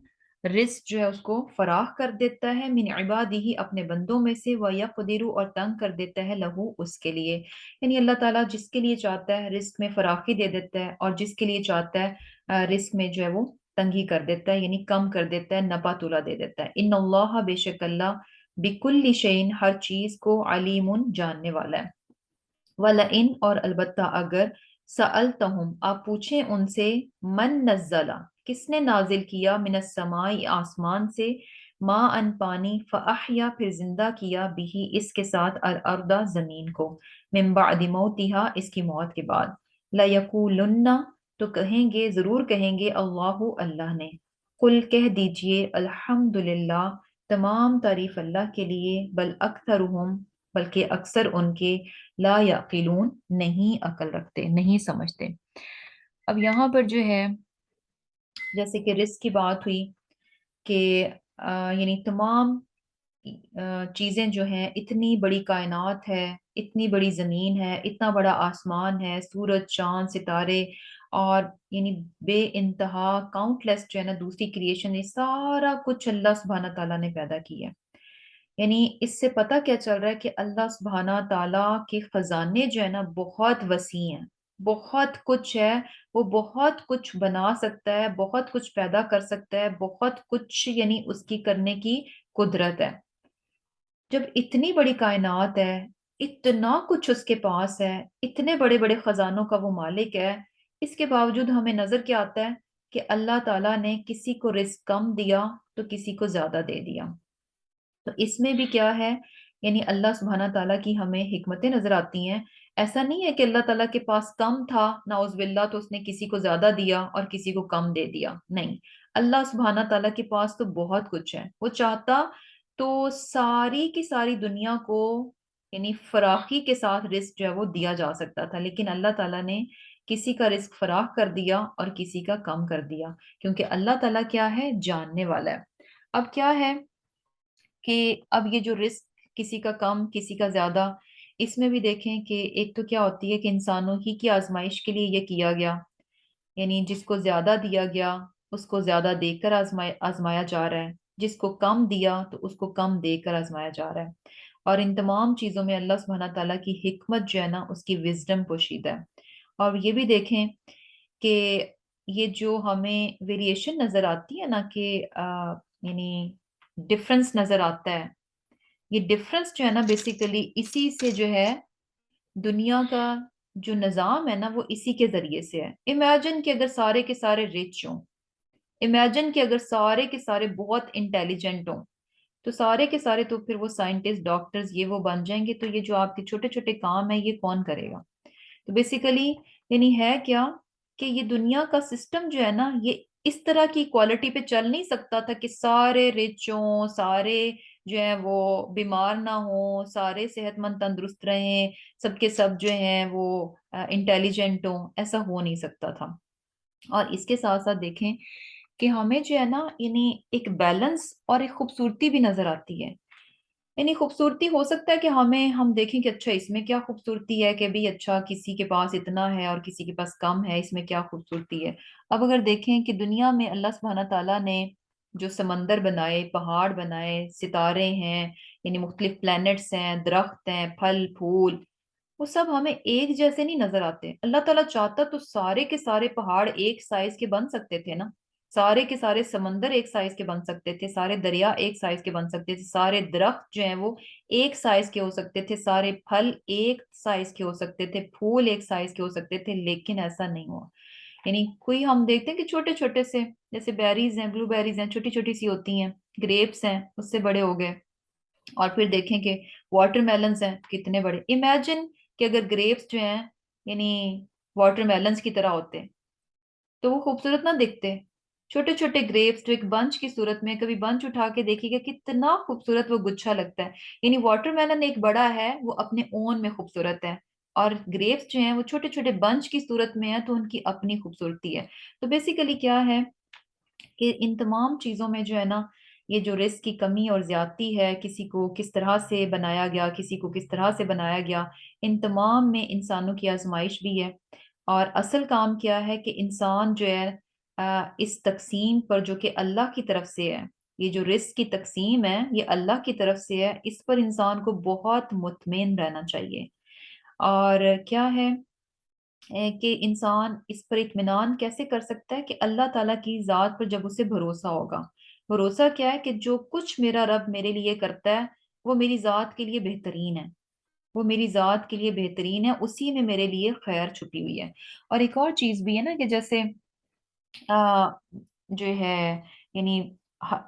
رزق جو ہے اس کو فراخ کر دیتا ہے، من عبادہ اپنے بندوں میں سے، وَيَقْدِرُ اور تنگ کر دیتا ہے لہو اس کے لیے، یعنی اللہ تعالیٰ جس کے لیے چاہتا ہے رزق میں فراخی دے دیتا ہے، اور جس کے لیے چاہتا ہے رزق میں جو ہے وہ تنگی کر دیتا ہے، یعنی کم کر دیتا ہے، نپا تولا دے دیتا ہے۔ ان اللہ بے شک اللہ بکل شیء ہر چیز کو علیم جاننے والا ہے۔ وَلَئِنْ اور البتہ اگر سألتہم آپ پوچھیں ان سے، من نزلہ کس نے نازل کیا، من السماء آسمان سے، ماء ان پانی، فأحیا پھر زندہ کیا، بھی اس کے ساتھ، الارض زمین کو، من بعد موتها اس کی موت کے بعد، لَيَقُولُنَّ تو کہیں گے، ضرور کہیں گے، اللہ اللہ نے، قل کہہ دیجئے، الحمدللہ تمام تعریف اللہ کے لیے، بل اکثرہم بلکہ اکثر ان کے، لا یعقلون نہیں عقل رکھتے، نہیں سمجھتے۔ اب یہاں پر جو ہے جیسے کہ رزق کی بات ہوئی کہ یعنی تمام چیزیں جو ہیں، اتنی بڑی کائنات ہے، اتنی بڑی زمین ہے، اتنا بڑا آسمان ہے، سورج چاند ستارے، اور یعنی بے انتہا کاؤنٹ لیس جو ہے نا دوسری کریشن، یہ سارا کچھ اللہ سبحانہ تعالیٰ نے پیدا کیا ہے۔ یعنی اس سے پتہ کیا چل رہا ہے کہ اللہ سبحانہ تعالیٰ کے خزانے جو ہے نا بہت وسیع ہیں، بہت کچھ ہے، وہ بہت کچھ بنا سکتا ہے، بہت کچھ پیدا کر سکتا ہے، بہت کچھ یعنی اس کی کرنے کی قدرت ہے۔ جب اتنی بڑی کائنات ہے، اتنا کچھ اس کے پاس ہے، اتنے بڑے بڑے خزانوں کا وہ مالک ہے، اس کے باوجود ہمیں نظر کیا آتا ہے کہ اللہ تعالیٰ نے کسی کو رزق کم دیا تو کسی کو زیادہ دے دیا۔ تو اس میں بھی کیا ہے، یعنی اللہ سبحانہ تعالیٰ کی ہمیں حکمتیں نظر آتی ہیں۔ ایسا نہیں ہے کہ اللہ تعالیٰ کے پاس کم تھا نعوذ باللہ تو اس نے کسی کو زیادہ دیا اور کسی کو کم دے دیا، نہیں، اللہ سبحانہ تعالیٰ کے پاس تو بہت کچھ ہے، وہ چاہتا تو ساری کی ساری دنیا کو یعنی فراخی کے ساتھ رزق جو ہے وہ دیا جا سکتا تھا، لیکن اللہ تعالیٰ نے کسی کا رزق فراخ کر دیا اور کسی کا کم کر دیا، کیونکہ اللہ تعالیٰ کیا ہے، جاننے والا ہے۔ اب کیا ہے کہ اب یہ جو رزق کسی کا کم کسی کا زیادہ، اس میں بھی دیکھیں کہ ایک تو کیا ہوتی ہے کہ انسانوں ہی کی آزمائش کے لیے یہ کیا گیا، یعنی جس کو زیادہ دیا گیا اس کو زیادہ دے کر آزمایا جا رہا ہے، جس کو کم دیا تو اس کو کم دے کر آزمایا جا رہا ہے، اور ان تمام چیزوں میں اللہ سبحانہ تعالیٰ کی حکمت جو ہے نا اس کی وزڈم پوشیدہ ہے۔ اور یہ بھی دیکھیں کہ یہ جو ہمیں ویریشن نظر آتی ہے نا کہ یعنی ڈفرنس نظر آتا ہے، یہ ڈفرنس جو ہے نا بیسیکلی اسی سے جو ہے دنیا کا جو نظام ہے نا وہ اسی کے ذریعے سے ہے۔ امیجن کہ اگر سارے کے سارے ریچ ہوں، امیجن کہ اگر سارے کے سارے بہت انٹیلیجنٹ ہوں، تو سارے کے سارے تو پھر وہ سائنٹسٹ ڈاکٹرز یہ وہ بن جائیں گے، تو یہ جو آپ کے چھوٹے چھوٹے کام ہیں یہ کون کرے گا؟ تو بیسیکلی یعنی ہے کیا کہ یہ دنیا کا سسٹم جو ہے نا یہ اس طرح کی کوالٹی پہ چل نہیں سکتا تھا کہ سارے رچ ہوں، سارے جو ہیں وہ بیمار نہ ہوں، سارے صحت مند تندرست رہیں، سب کے سب جو ہیں وہ انٹیلیجنٹ ہوں، ایسا ہو نہیں سکتا تھا۔ اور اس کے ساتھ ساتھ دیکھیں کہ ہمیں جو ہے نا یعنی ایک بیلنس اور ایک خوبصورتی بھی نظر آتی ہے، یعنی خوبصورتی ہو سکتا ہے کہ ہم دیکھیں کہ اچھا اس میں کیا خوبصورتی ہے، کہ بھی اچھا کسی کے پاس اتنا ہے اور کسی کے پاس کم ہے، اس میں کیا خوبصورتی ہے۔ اب اگر دیکھیں کہ دنیا میں اللہ سبحانہ تعالیٰ نے جو سمندر بنائے، پہاڑ بنائے، ستارے ہیں، یعنی مختلف پلانٹس ہیں، درخت ہیں، پھل پھول، وہ سب ہمیں ایک جیسے نہیں نظر آتے۔ اللہ تعالیٰ چاہتا تو سارے کے سارے پہاڑ ایک سائز کے بن سکتے تھے نا، سارے کے سارے سمندر ایک سائز کے بن سکتے تھے، سارے دریا ایک سائز کے بن سکتے تھے، سارے درخت جو ہیں وہ ایک سائز کے ہو سکتے تھے، سارے پھل ایک سائز کے ہو سکتے تھے، پھول ایک سائز کے ہو سکتے تھے، لیکن ایسا نہیں ہوا۔ یعنی کوئی ہم دیکھتے ہیں کہ چھوٹے چھوٹے سے جیسے بیریز ہیں، بلو بیریز ہیں، چھوٹی چھوٹی سی ہوتی ہیں، گریپس ہیں اس سے بڑے ہو گئے، اور پھر دیکھیں کہ واٹر میلنز ہیں کتنے بڑے۔ امیجن کہ اگر گریپس جو ہیں یعنی واٹر میلنز کی طرح ہوتے تو وہ خوبصورت نہ دکھتے، چھوٹے چھوٹے گریپس جو ایک بنچ کی صورت میں، کبھی بنچ اٹھا کے دیکھیے گا کتنا خوبصورت وہ گچھا لگتا ہے، یعنی واٹر میلن ایک بڑا ہے وہ اپنے اون میں خوبصورت ہے، اور گریپس جو ہیں وہ چھوٹے چھوٹے بنچ کی صورت میں ہیں تو ان کی اپنی خوبصورتی ہے۔ تو بیسیکلی کیا ہے کہ ان تمام چیزوں میں جو ہے نا، یہ جو رزق کی کمی اور زیادتی ہے، کسی کو کس طرح سے بنایا گیا، کسی کو کس طرح سے بنایا گیا، ان تمام میں انسانوں کی آزمائش بھی ہے۔ اور اصل کام کیا ہے کہ انسان جو ہے اس تقسیم پر جو کہ اللہ کی طرف سے ہے، یہ جو رزق کی تقسیم ہے یہ اللہ کی طرف سے ہے، اس پر انسان کو بہت مطمئن رہنا چاہیے۔ اور کیا ہے کہ انسان اس پر اطمینان کیسے کر سکتا ہے کہ اللہ تعالیٰ کی ذات پر جب اسے بھروسہ ہوگا۔ بھروسہ کیا ہے کہ جو کچھ میرا رب میرے لیے کرتا ہے وہ میری ذات کے لیے بہترین ہے، وہ میری ذات کے لیے بہترین ہے، اسی میں میرے لیے خیر چھپی ہوئی ہے۔ اور ایک اور چیز بھی ہے نا کہ جیسے آ، جو ہے یعنی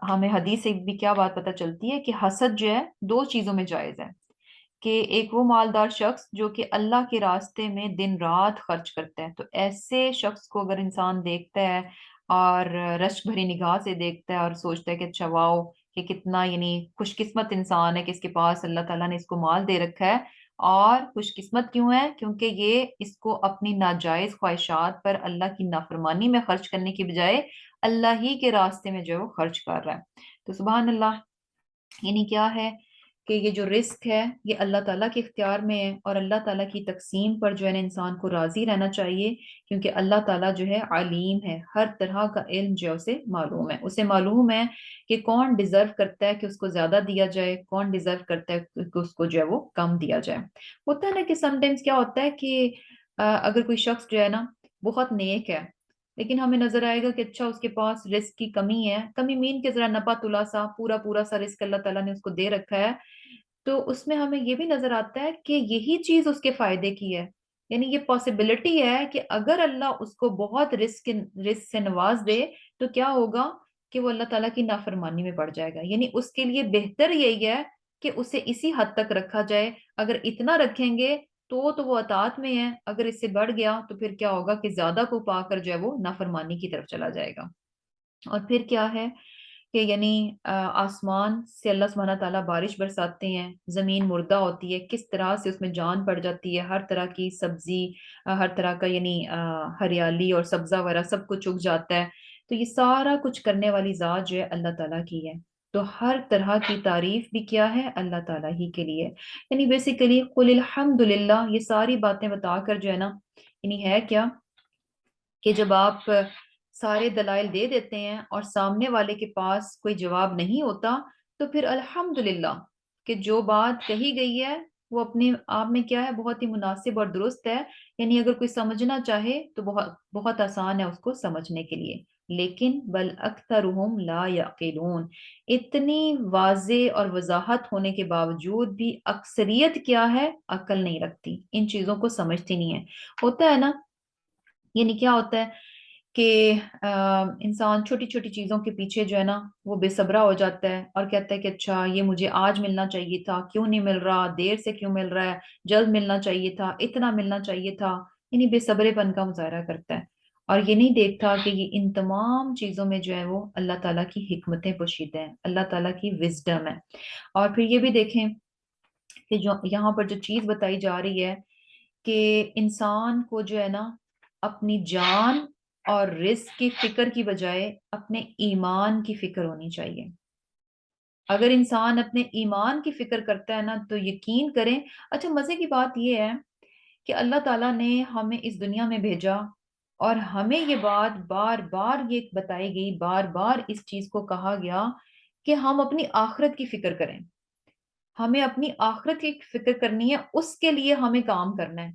ہمیں حدیث سے بھی کیا بات پتہ چلتی ہے کہ حسد جو ہے دو چیزوں میں جائز ہے، کہ ایک وہ مالدار شخص جو کہ اللہ کے راستے میں دن رات خرچ کرتا ہے، تو ایسے شخص کو اگر انسان دیکھتا ہے اور رشک بھری نگاہ سے دیکھتا ہے اور سوچتا ہے کہ اچھا واؤ، کہ کتنا یعنی خوش قسمت انسان ہے کہ اس کے پاس اللہ تعالیٰ نے اس کو مال دے رکھا ہے۔ اور خوش قسمت کیوں ہے؟ کیونکہ یہ اس کو اپنی ناجائز خواہشات پر اللہ کی نافرمانی میں خرچ کرنے کی بجائے اللہ ہی کے راستے میں جو ہے وہ خرچ کر رہا ہے۔ تو سبحان اللہ، یعنی کیا ہے کہ یہ جو رزق ہے یہ اللہ تعالیٰ کے اختیار میں ہے، اور اللہ تعالیٰ کی تقسیم پر جو ہے نا انسان کو راضی رہنا چاہیے، کیونکہ اللہ تعالیٰ جو ہے علیم ہے، ہر طرح کا علم جو ہے اسے معلوم ہے کہ کون ڈیزرو کرتا ہے کہ اس کو زیادہ دیا جائے، کون ڈیزرو کرتا ہے کہ اس کو جو ہے وہ کم دیا جائے۔ ہوتا ہے نا کہ سم ٹائمز کیا ہوتا ہے کہ اگر کوئی شخص جو ہے نا بہت نیک ہے، لیکن ہمیں نظر آئے گا کہ اچھا اس کے پاس رزق کی کمی ہے، کمی مین کے ذرا نپا تلا سا پورا پورا سا رزق اللہ تعالیٰ نے اس کو دے رکھا ہے، تو اس میں ہمیں یہ بھی نظر آتا ہے کہ یہی چیز اس کے فائدے کی ہے۔ یعنی یہ پاسبلٹی ہے کہ اگر اللہ اس کو بہت رزق سے نواز دے تو کیا ہوگا کہ وہ اللہ تعالیٰ کی نافرمانی میں پڑ جائے گا۔ یعنی اس کے لیے بہتر یہی ہے کہ اسے اسی حد تک رکھا جائے، اگر اتنا رکھیں گے تو وہ اطاعت میں ہے، اگر اس سے بڑھ گیا تو پھر کیا ہوگا کہ زیادہ کو پا کر جو ہے وہ نافرمانی کی طرف چلا جائے گا۔ اور پھر کیا ہے کہ یعنی آسمان سے اللہ سبحانہ تعالیٰ بارش برساتے ہیں، زمین مردہ ہوتی ہے، کس طرح سے اس میں جان پڑ جاتی ہے، ہر طرح کی سبزی، ہر طرح کا یعنی ہریالی اور سبزہ وغیرہ سب کچھ اگ جاتا ہے۔ تو یہ سارا کچھ کرنے والی ذات جو ہے اللہ تعالیٰ کی ہے، تو ہر طرح کی تعریف بھی کیا ہے اللہ تعالیٰ ہی کے لیے۔ یعنی بیسیکلی قل الحمد للہ، یہ ساری باتیں بتا کر جو ہے نا یعنی ہے کیا کہ جب آپ سارے دلائل دے دیتے ہیں اور سامنے والے کے پاس کوئی جواب نہیں ہوتا تو پھر الحمدللہ کہ جو بات کہی گئی ہے وہ اپنے آپ میں کیا ہے بہت ہی مناسب اور درست ہے۔ یعنی اگر کوئی سمجھنا چاہے تو بہت بہت آسان ہے اس کو سمجھنے کے لیے، لیکن بل اکثرهم لا یعقلون، اتنی واضح اور وضاحت ہونے کے باوجود بھی اکثریت کیا ہے عقل نہیں رکھتی، ان چیزوں کو سمجھتی نہیں ہے۔ ہوتا ہے نا، یعنی کیا ہوتا ہے کہ انسان چھوٹی چھوٹی چیزوں کے پیچھے جو ہے نا وہ بے صبرا ہو جاتا ہے اور کہتا ہے کہ اچھا یہ مجھے آج ملنا چاہیے تھا، کیوں نہیں مل رہا، دیر سے کیوں مل رہا ہے، جلد ملنا چاہیے تھا، اتنا ملنا چاہیے تھا، یعنی بے صبرے پن کا مظاہرہ کرتا ہے اور یہ نہیں دیکھتا کہ یہ ان تمام چیزوں میں جو ہے وہ اللہ تعالیٰ کی حکمتیں پوشیدہ ہیں، اللہ تعالیٰ کی وزڈم ہے۔ اور پھر یہ بھی دیکھیں کہ جو یہاں پر جو چیز بتائی جا رہی ہے کہ انسان کو جو ہے نا اپنی جان اور رزق کی فکر کی بجائے اپنے ایمان کی فکر ہونی چاہیے۔ اگر انسان اپنے ایمان کی فکر کرتا ہے نا تو یقین کریں، اچھا مزے کی بات یہ ہے کہ اللہ تعالیٰ نے ہمیں اس دنیا میں بھیجا اور ہمیں یہ بات بار بار یہ بتائی گئی، بار بار اس چیز کو کہا گیا کہ ہم اپنی آخرت کی فکر کریں، ہمیں اپنی آخرت کی فکر کرنی ہے، اس کے لیے ہمیں کام کرنا ہے۔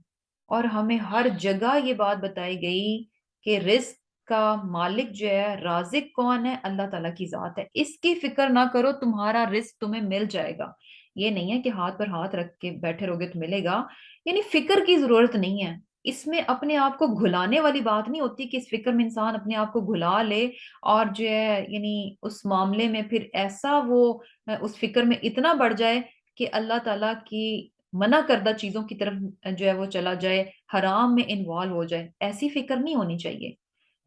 اور ہمیں ہر جگہ یہ بات بتائی گئی کہ رزق کا مالک جو ہے، رازق کون ہے؟ اللہ تعالیٰ کی ذات ہے، اس کی فکر نہ کرو، تمہارا رزق تمہیں مل جائے گا۔ یہ نہیں ہے کہ ہاتھ پر ہاتھ رکھ کے بیٹھے رہو گے تو ملے گا، یعنی فکر کی ضرورت نہیں ہے۔ اس میں اپنے آپ کو گھلانے والی بات نہیں ہوتی کہ اس فکر میں انسان اپنے آپ کو گھلا لے اور جو ہے یعنی اس معاملے میں پھر ایسا وہ اس فکر میں اتنا بڑھ جائے کہ اللہ تعالیٰ کی منع کردہ چیزوں کی طرف جو ہے وہ چلا جائے، حرام میں انوالو ہو جائے۔ ایسی فکر نہیں ہونی چاہیے،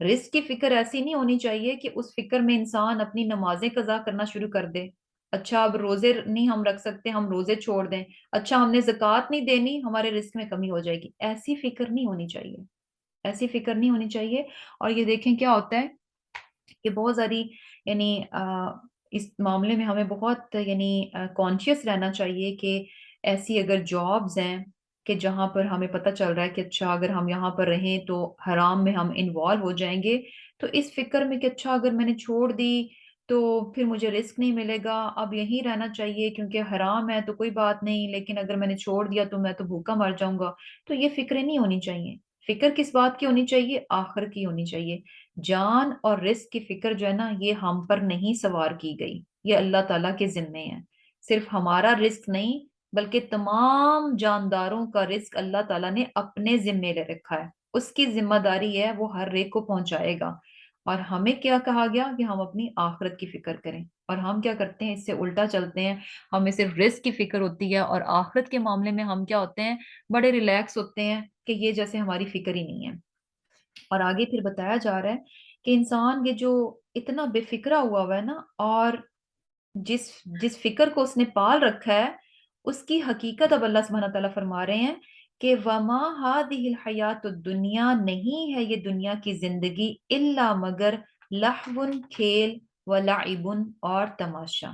رزق کی فکر ایسی نہیں ہونی چاہیے کہ اس فکر میں انسان اپنی نمازیں قضا کرنا شروع کر دے، اچھا اب روزے نہیں ہم رکھ سکتے، ہم روزے چھوڑ دیں، اچھا ہم نے زکوٰۃ نہیں دینی، ہمارے رزق میں کمی ہو جائے گی۔ ایسی فکر نہیں ہونی چاہیے، ایسی فکر نہیں ہونی چاہیے۔ اور یہ دیکھیں کیا ہوتا ہے کہ بہت ساری یعنی اس معاملے میں ہمیں بہت یعنی کانشیس رہنا چاہیے کہ ایسی اگر جابز ہیں کہ جہاں پر ہمیں پتہ چل رہا ہے کہ اچھا اگر ہم یہاں پر رہیں تو حرام میں ہم انوالو ہو جائیں گے، تو اس فکر میں کہ اچھا اگر میں نے چھوڑ دی تو پھر مجھے رزق نہیں ملے گا، اب یہیں رہنا چاہیے کیونکہ حرام ہے تو کوئی بات نہیں، لیکن اگر میں نے چھوڑ دیا تو میں تو بھوکا مر جاؤں گا۔ تو یہ فکریں نہیں ہونی چاہیے۔ فکر کس بات کی ہونی چاہیے؟ آخر کی ہونی چاہیے۔ جان اور رزق کی فکر جو ہے نا یہ ہم پر نہیں سوار کی گئی، یہ اللہ تعالیٰ کے ذمے ہے۔ صرف ہمارا رزق نہیں بلکہ تمام جانداروں کا رزق اللہ تعالیٰ نے اپنے ذمے لے رکھا ہے، اس کی ذمہ داری ہے وہ ہر ایک کو پہنچائے گا۔ اور ہمیں کیا کہا گیا کہ ہم اپنی آخرت کی فکر کریں، اور ہم کیا کرتے ہیں؟ اس سے الٹا چلتے ہیں۔ ہمیں صرف رزق کی فکر ہوتی ہے اور آخرت کے معاملے میں ہم کیا ہوتے ہیں؟ بڑے ریلیکس ہوتے ہیں کہ یہ جیسے ہماری فکر ہی نہیں ہے۔ اور آگے پھر بتایا جا رہا ہے کہ انسان یہ جو اتنا بے فکرہ ہوا ہے نا، اور جس جس فکر کو اس نے پال رکھا ہے اس کی حقیقت اب اللہ سبحانہ تعالیٰ فرما رہے ہیں کہ وما هذه الحیات الدنیا، نہیں ہے یہ دنیا کی زندگی الا مگر لہو، کھیل، ولعب اور تماشا۔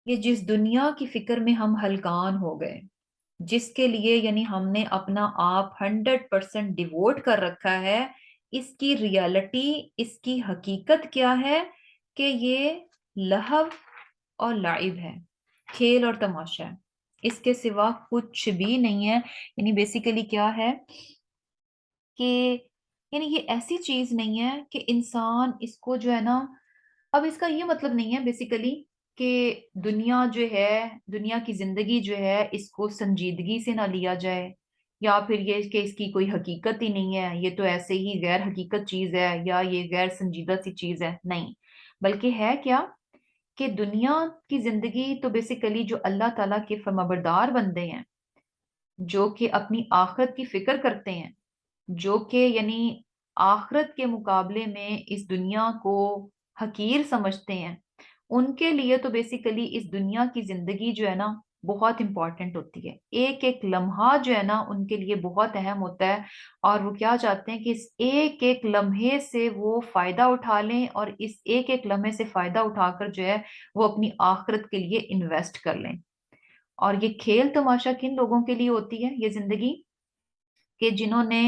یہ جس دنیا کی فکر میں ہم ہلکان ہو گئے، جس کے لیے یعنی ہم نے اپنا آپ 100% ڈیووٹ کر رکھا ہے، اس کی ریالٹی، اس کی حقیقت کیا ہے؟ کہ یہ لہو اور لعب ہے، کھیل اور تماشا ہے، اس کے سوا کچھ بھی نہیں ہے۔ یعنی بیسیکلی کیا ہے کہ یعنی یہ ایسی چیز نہیں ہے کہ انسان اس کو جو ہے نا، اب اس کا یہ مطلب نہیں ہے بیسیکلی کہ دنیا جو ہے، دنیا کی زندگی جو ہے اس کو سنجیدگی سے نہ لیا جائے، یا پھر یہ کہ اس کی کوئی حقیقت ہی نہیں ہے، یہ تو ایسے ہی غیر حقیقت چیز ہے یا یہ غیر سنجیدہ سی چیز ہے، نہیں۔ بلکہ ہے کیا کہ دنیا کی زندگی تو بیسیکلی جو اللہ تعالیٰ کے فرمانبردار بندے ہیں، جو کہ اپنی آخرت کی فکر کرتے ہیں، جو کہ یعنی آخرت کے مقابلے میں اس دنیا کو حقیر سمجھتے ہیں، ان کے لیے تو بیسیکلی اس دنیا کی زندگی جو ہے نا بہت امپورٹنٹ ہوتی ہے۔ ایک ایک لمحہ جو ہے نا ان کے لیے بہت اہم ہوتا ہے، اور وہ کیا چاہتے ہیں کہ اس ایک ایک لمحے سے وہ فائدہ اٹھا لیں، اور اس ایک ایک لمحے سے فائدہ اٹھا کر جو ہے وہ اپنی آخرت کے لیے انویسٹ کر لیں۔ اور یہ کھیل تماشا کن لوگوں کے لیے ہوتی ہے یہ زندگی؟ کہ جنہوں نے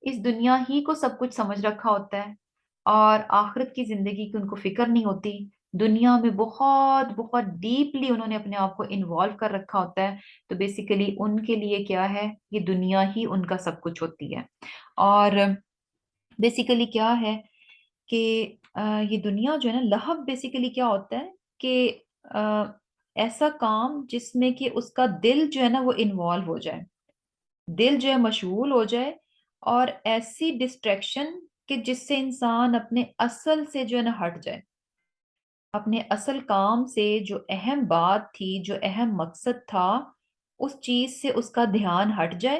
اس دنیا ہی کو سب کچھ سمجھ رکھا ہوتا ہے اور آخرت کی زندگی کی ان کو فکر نہیں ہوتی، دنیا میں بہت بہت ڈیپلی انہوں نے اپنے آپ کو انوالو کر رکھا ہوتا ہے، تو بیسیکلی ان کے لیے کیا ہے؟ یہ دنیا ہی ان کا سب کچھ ہوتی ہے۔ اور بیسیکلی کیا ہے کہ یہ دنیا جو ہے نا، لہو بیسیکلی کیا ہوتا ہے کہ ایسا کام جس میں کہ اس کا دل جو ہے نا وہ انوالو ہو جائے، دل جو ہے مشغول ہو جائے، اور ایسی ڈسٹریکشن کہ جس سے انسان اپنے اصل سے جو ہے نا ہٹ جائے، اپنے اصل کام سے، جو اہم بات تھی، جو اہم مقصد تھا، اس چیز سے اس کا دھیان ہٹ جائے،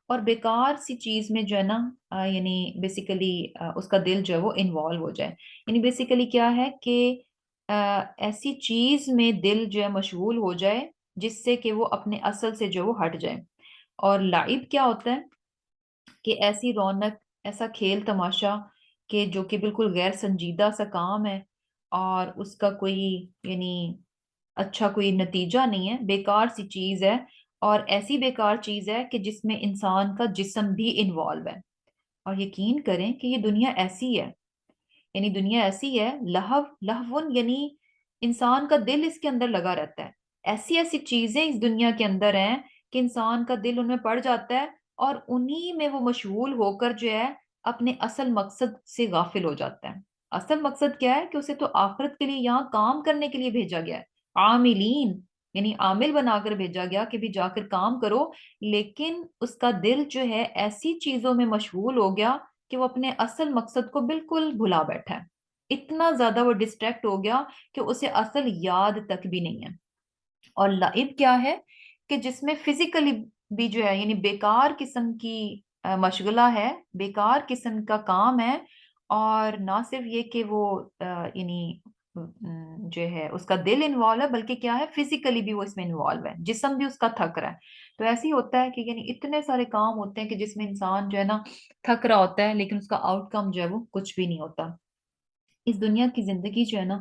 اور بیکار سی چیز میں جو ہے نا یعنی بیسیکلی اس کا دل جو ہے وہ انوالو ہو جائے۔ یعنی بیسیکلی کیا ہے کہ ایسی چیز میں دل جو ہے مشغول ہو جائے جس سے کہ وہ اپنے اصل سے جو ہے وہ ہٹ جائے۔ اور لعب کیا ہوتا ہے کہ ایسی رونق، ایسا کھیل تماشا کہ جو کہ بالکل غیر سنجیدہ سا کام ہے، اور اس کا کوئی یعنی اچھا کوئی نتیجہ نہیں ہے، بیکار سی چیز ہے، اور ایسی بیکار چیز ہے کہ جس میں انسان کا جسم بھی انوالو ہے۔ اور یقین کریں کہ یہ دنیا ایسی ہے، یعنی دنیا ایسی ہے، لہون یعنی انسان کا دل اس کے اندر لگا رہتا ہے، ایسی ایسی چیزیں اس دنیا کے اندر ہیں کہ انسان کا دل ان میں پڑ جاتا ہے، اور انہی میں وہ مشغول ہو کر جو ہے اپنے اصل مقصد سے غافل ہو جاتا ہے۔ اصل مقصد کیا ہے کہ اسے تو آخرت کے لیے یہاں کام کرنے کے لیے بھیجا گیا ہے، عاملین یعنی عامل بنا کر بھیجا گیا کہ بھی جا کر کام کرو، لیکن اس کا دل جو ہے ایسی چیزوں میں مشغول ہو گیا کہ وہ اپنے اصل مقصد کو بالکل بھلا بیٹھا ہے، اتنا زیادہ وہ ڈسٹریکٹ ہو گیا کہ اسے اصل یاد تک بھی نہیں ہے۔ اور لعب کیا ہے کہ جس میں فزیکلی بھی جو ہے یعنی بیکار قسم کی مشغلہ ہے، بیکار قسم کا کام ہے، اور نہ صرف یہ کہ وہ یعنی جو ہے اس کا دل انوالو ہے، بلکہ کیا ہے فزیکلی بھی وہ اس میں انوالو ہے، جسم بھی اس کا تھک رہا ہے۔ تو ایسے ہی ہوتا ہے کہ یعنی اتنے سارے کام ہوتے ہیں کہ جس میں انسان جو ہے نا تھک رہا ہوتا ہے، لیکن اس کا آؤٹ کم جو ہے وہ کچھ بھی نہیں ہوتا۔ اس دنیا کی زندگی جو ہے نا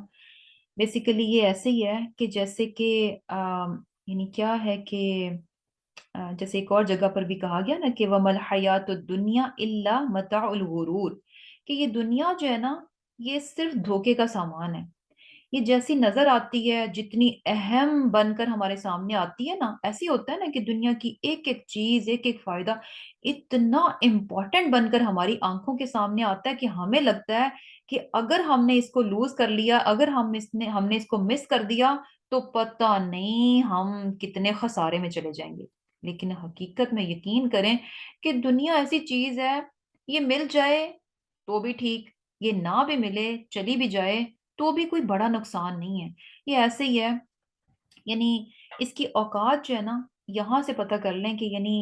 بیسیکلی یہ ایسے ہی ہے کہ جیسے کہ یعنی کیا ہے کہ جیسے ایک اور جگہ پر بھی کہا گیا نا کہ وَمَا الْحَيَاةُ الدُّنْيَا إِلَّا مَتَاعُ الْغُرُورِ، کہ یہ دنیا جو ہے نا یہ صرف دھوکے کا سامان ہے. یہ جیسی نظر آتی ہے، جتنی اہم بن کر ہمارے سامنے آتی ہے نا، ایسی ہوتا ہے نا کہ دنیا کی ایک ایک چیز، ایک ایک فائدہ اتنا امپورٹنٹ بن کر ہماری آنکھوں کے سامنے آتا ہے کہ ہمیں لگتا ہے کہ اگر ہم نے اس کو لوز کر لیا، اگر ہم نے اس کو مس کر دیا تو پتہ نہیں ہم کتنے خسارے میں چلے جائیں گے. لیکن حقیقت میں یقین کریں کہ دنیا ایسی چیز ہے، یہ مل جائے تو بھی ٹھیک، یہ نہ بھی ملے، چلی بھی جائے تو بھی کوئی بڑا نقصان نہیں ہے. یہ ایسے ہی ہے، یعنی اس کی اوقات جو ہے نا یہاں سے پتہ کر لیں کہ یعنی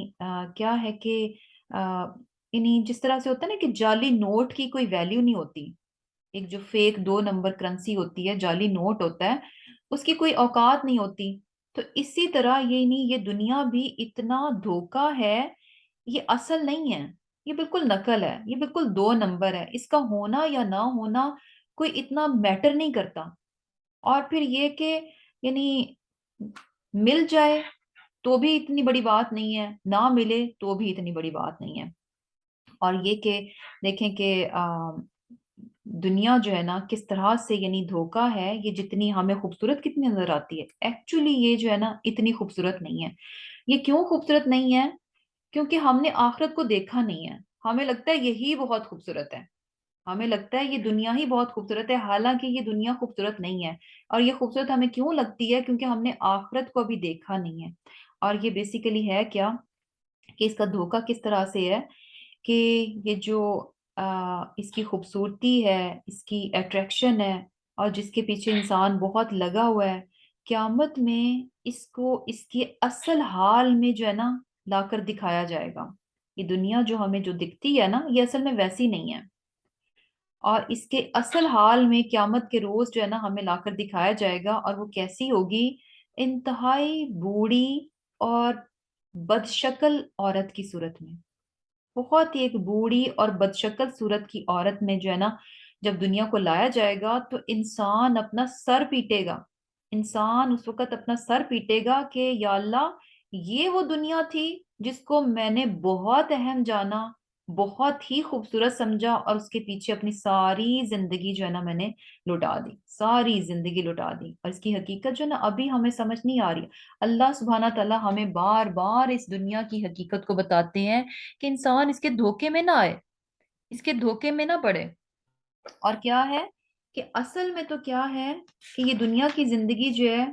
کیا ہے کہ یعنی جس طرح سے ہوتا ہے نا کہ جعلی نوٹ کی کوئی ویلیو نہیں ہوتی. ایک جو فیک 2 نمبر کرنسی ہوتی ہے، جعلی نوٹ ہوتا ہے، اس کی کوئی اوقات نہیں ہوتی. تو اسی طرح یہ نہیں، یہ دنیا بھی اتنا دھوکا ہے، یہ اصل نہیں ہے، یہ بالکل نقل ہے، یہ بالکل 2 نمبر ہے. اس کا ہونا یا نہ ہونا کوئی اتنا میٹر نہیں کرتا. اور پھر یہ کہ یعنی مل جائے تو بھی اتنی بڑی بات نہیں ہے، نہ ملے تو بھی اتنی بڑی بات نہیں ہے. اور یہ کہ دیکھیں کہ دنیا جو ہے نا کس طرح سے یعنی دھوکا ہے، یہ جتنی ہمیں خوبصورت کتنی نظر آتی ہے، ایکچولی یہ جو ہے نا اتنی خوبصورت نہیں ہے. یہ کیوں خوبصورت نہیں ہے؟ کیونکہ ہم نے آخرت کو دیکھا نہیں ہے. ہمیں لگتا ہے یہی بہت خوبصورت ہے، ہمیں لگتا ہے یہ دنیا ہی بہت خوبصورت ہے، حالانکہ یہ دنیا خوبصورت نہیں ہے. اور یہ خوبصورت ہمیں کیوں لگتی ہے؟ کیونکہ ہم نے آخرت کو ابھی دیکھا نہیں ہے. اور یہ بیسیکلی ہے کیا کہ اس کا دھوکا کس طرح سے ہے کہ یہ جو اس کی خوبصورتی ہے، اس کی اٹریکشن ہے، اور جس کے پیچھے انسان بہت لگا ہوا ہے، قیامت میں اس کو اس کے اصل حال میں جو ہے نا لا کر دکھایا جائے گا. یہ دنیا جو ہمیں جو دکھتی ہے نا یہ اصل میں ویسی نہیں ہے، اور اس کے اصل حال میں قیامت کے روز جو ہے نا ہمیں لا کر دکھایا جائے گا. اور وہ کیسی ہوگی؟ انتہائی بوڑھی اور بدشکل عورت کی صورت میں. بہت ہی ایک بوڑھی اور بدشکل صورت کی عورت میں جو ہے نا جب دنیا کو لایا جائے گا تو انسان اپنا سر پیٹے گا. انسان اس وقت اپنا سر پیٹے گا کہ یا اللہ، یہ وہ دنیا تھی جس کو میں نے بہت اہم جانا، بہت ہی خوبصورت سمجھا، اور اس کے پیچھے اپنی ساری زندگی جو ہے نا میں نے لٹا دی، ساری زندگی لٹا دی. اور اس کی حقیقت جو ہے نا ابھی ہمیں سمجھ نہیں آ رہی. اللہ سبحانہ تعالیٰ ہمیں بار بار اس دنیا کی حقیقت کو بتاتے ہیں کہ انسان اس کے دھوکے میں نہ آئے، اس کے دھوکے میں نہ پڑے. اور کیا ہے کہ اصل میں تو کیا ہے کہ یہ دنیا کی زندگی جو ہے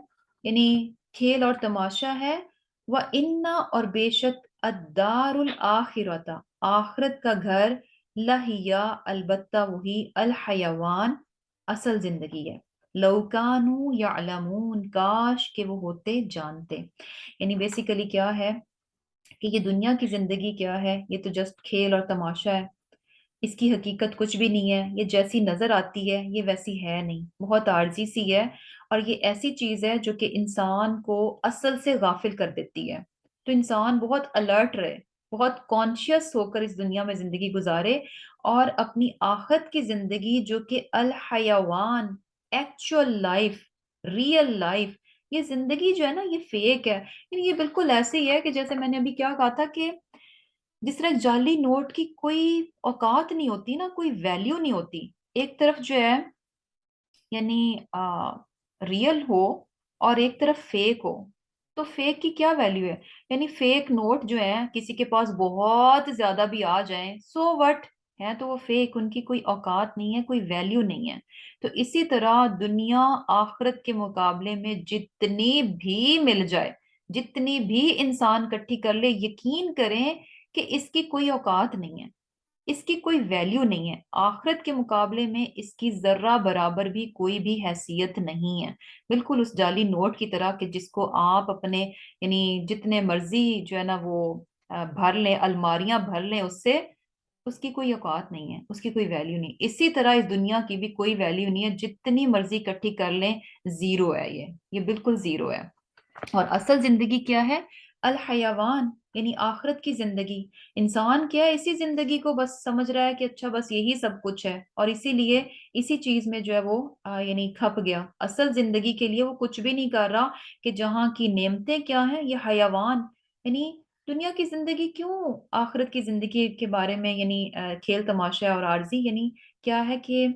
یعنی کھیل اور تماشا ہے. وَإِنَّ اور بے شک الدار الآخرۃ، آخرت کا گھر، لہیا البتہ وہی، الحیوان اصل زندگی ہے. لو کانوا یعلمون، کاش کہ وہ ہوتے جانتے. یعنی بیسیکلی کیا ہے کہ یہ دنیا کی زندگی کیا ہے، یہ تو جسٹ کھیل اور تماشا ہے. اس کی حقیقت کچھ بھی نہیں ہے. یہ جیسی نظر آتی ہے یہ ویسی ہے نہیں، بہت عارضی سی ہے. اور یہ ایسی چیز ہے جو کہ انسان کو اصل سے غافل کر دیتی ہے. تو انسان بہت الرٹ رہے، بہت کانشیس ہو کر اس دنیا میں زندگی گزارے، اور اپنی آخرت کی زندگی جو کہ الحیوان، ایکچوئل لائف، ریئل لائف، یہ زندگی جو ہے نا یہ فیک ہے. یہ بالکل ایسے ہی ہے کہ جیسے میں نے ابھی کیا کہا تھا کہ جس طرح جعلی نوٹ کی کوئی اوقات نہیں ہوتی نا، کوئی ویلیو نہیں ہوتی. ایک طرف جو ہے یعنی ریئل ہو اور ایک طرف فیک ہو، تو فیک کی کیا ویلیو ہے؟ یعنی فیک نوٹ جو ہیں کسی کے پاس بہت زیادہ بھی آ جائیں، سو وٹ ہے، تو وہ فیک، ان کی کوئی اوقات نہیں ہے، کوئی ویلیو نہیں ہے. تو اسی طرح دنیا آخرت کے مقابلے میں جتنی بھی مل جائے، جتنی بھی انسان کٹھی کر لے، یقین کریں کہ اس کی کوئی اوقات نہیں ہے، اس کی کوئی ویلیو نہیں ہے. آخرت کے مقابلے میں اس کی ذرہ برابر بھی کوئی بھی حیثیت نہیں ہے. بالکل اس جعلی نوٹ کی طرح کہ جس کو آپ اپنے یعنی جتنے مرضی جو ہے نا وہ بھر لیں، الماریاں بھر لیں اس سے، اس کی کوئی اوقات نہیں ہے، اس کی کوئی ویلیو نہیں. اسی طرح اس دنیا کی بھی کوئی ویلیو نہیں ہے، جتنی مرضی اکٹھی کر لیں زیرو ہے. یہ بالکل زیرو ہے. اور اصل زندگی کیا ہے؟ الحیوان یعنی آخرت کی زندگی. انسان کیا ہے، اسی زندگی کو بس سمجھ رہا ہے کہ اچھا بس یہی سب کچھ ہے، اور اسی لیے اسی چیز میں جو ہے وہ یعنی کھپ گیا. اصل زندگی کے لیے وہ کچھ بھی نہیں کر رہا کہ جہاں کی نعمتیں کیا ہیں. یہ حیوان یعنی دنیا کی زندگی کیوں آخرت کی زندگی کے بارے میں یعنی کھیل تماشا اور عارضی، یعنی کیا ہے کہ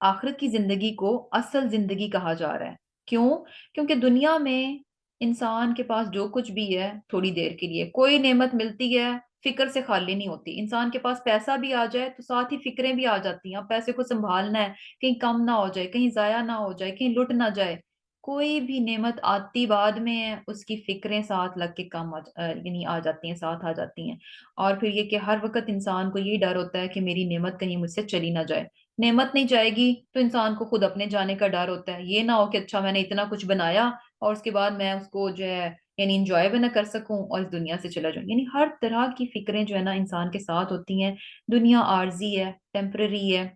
آخرت کی زندگی کو اصل زندگی کہا جا رہا ہے. کیوں؟ کیونکہ دنیا میں انسان کے پاس جو کچھ بھی ہے تھوڑی دیر کے لیے، کوئی نعمت ملتی ہے فکر سے خالی نہیں ہوتی. انسان کے پاس پیسہ بھی آ جائے تو ساتھ ہی فکریں بھی آ جاتی ہیں. اب پیسے کو سنبھالنا ہے، کہیں کم نہ ہو جائے، کہیں ضائع نہ ہو جائے، کہیں لٹ نہ جائے. کوئی بھی نعمت آتی بعد میں ہے، اس کی فکریں ساتھ لگ کے یعنی آ جاتی ہیں، ساتھ آ جاتی ہیں. اور پھر یہ کہ ہر وقت انسان کو یہی ڈر ہوتا ہے کہ میری نعمت کہیں مجھ سے چلی نہ جائے. نعمت نہیں جائے گی تو انسان کو خود اپنے جانے کا ڈر ہوتا ہے. یہ نہ ہو کہ اچھا میں نے اتنا کچھ بنایا اور اس کے بعد میں اس کو جو ہے یعنی انجوائے بھی نہ کر سکوں اور اس دنیا سے چلا جاؤں. یعنی ہر طرح کی فکریں جو ہے نا انسان کے ساتھ ہوتی ہیں. دنیا عارضی ہے، ٹیمپرری ہے،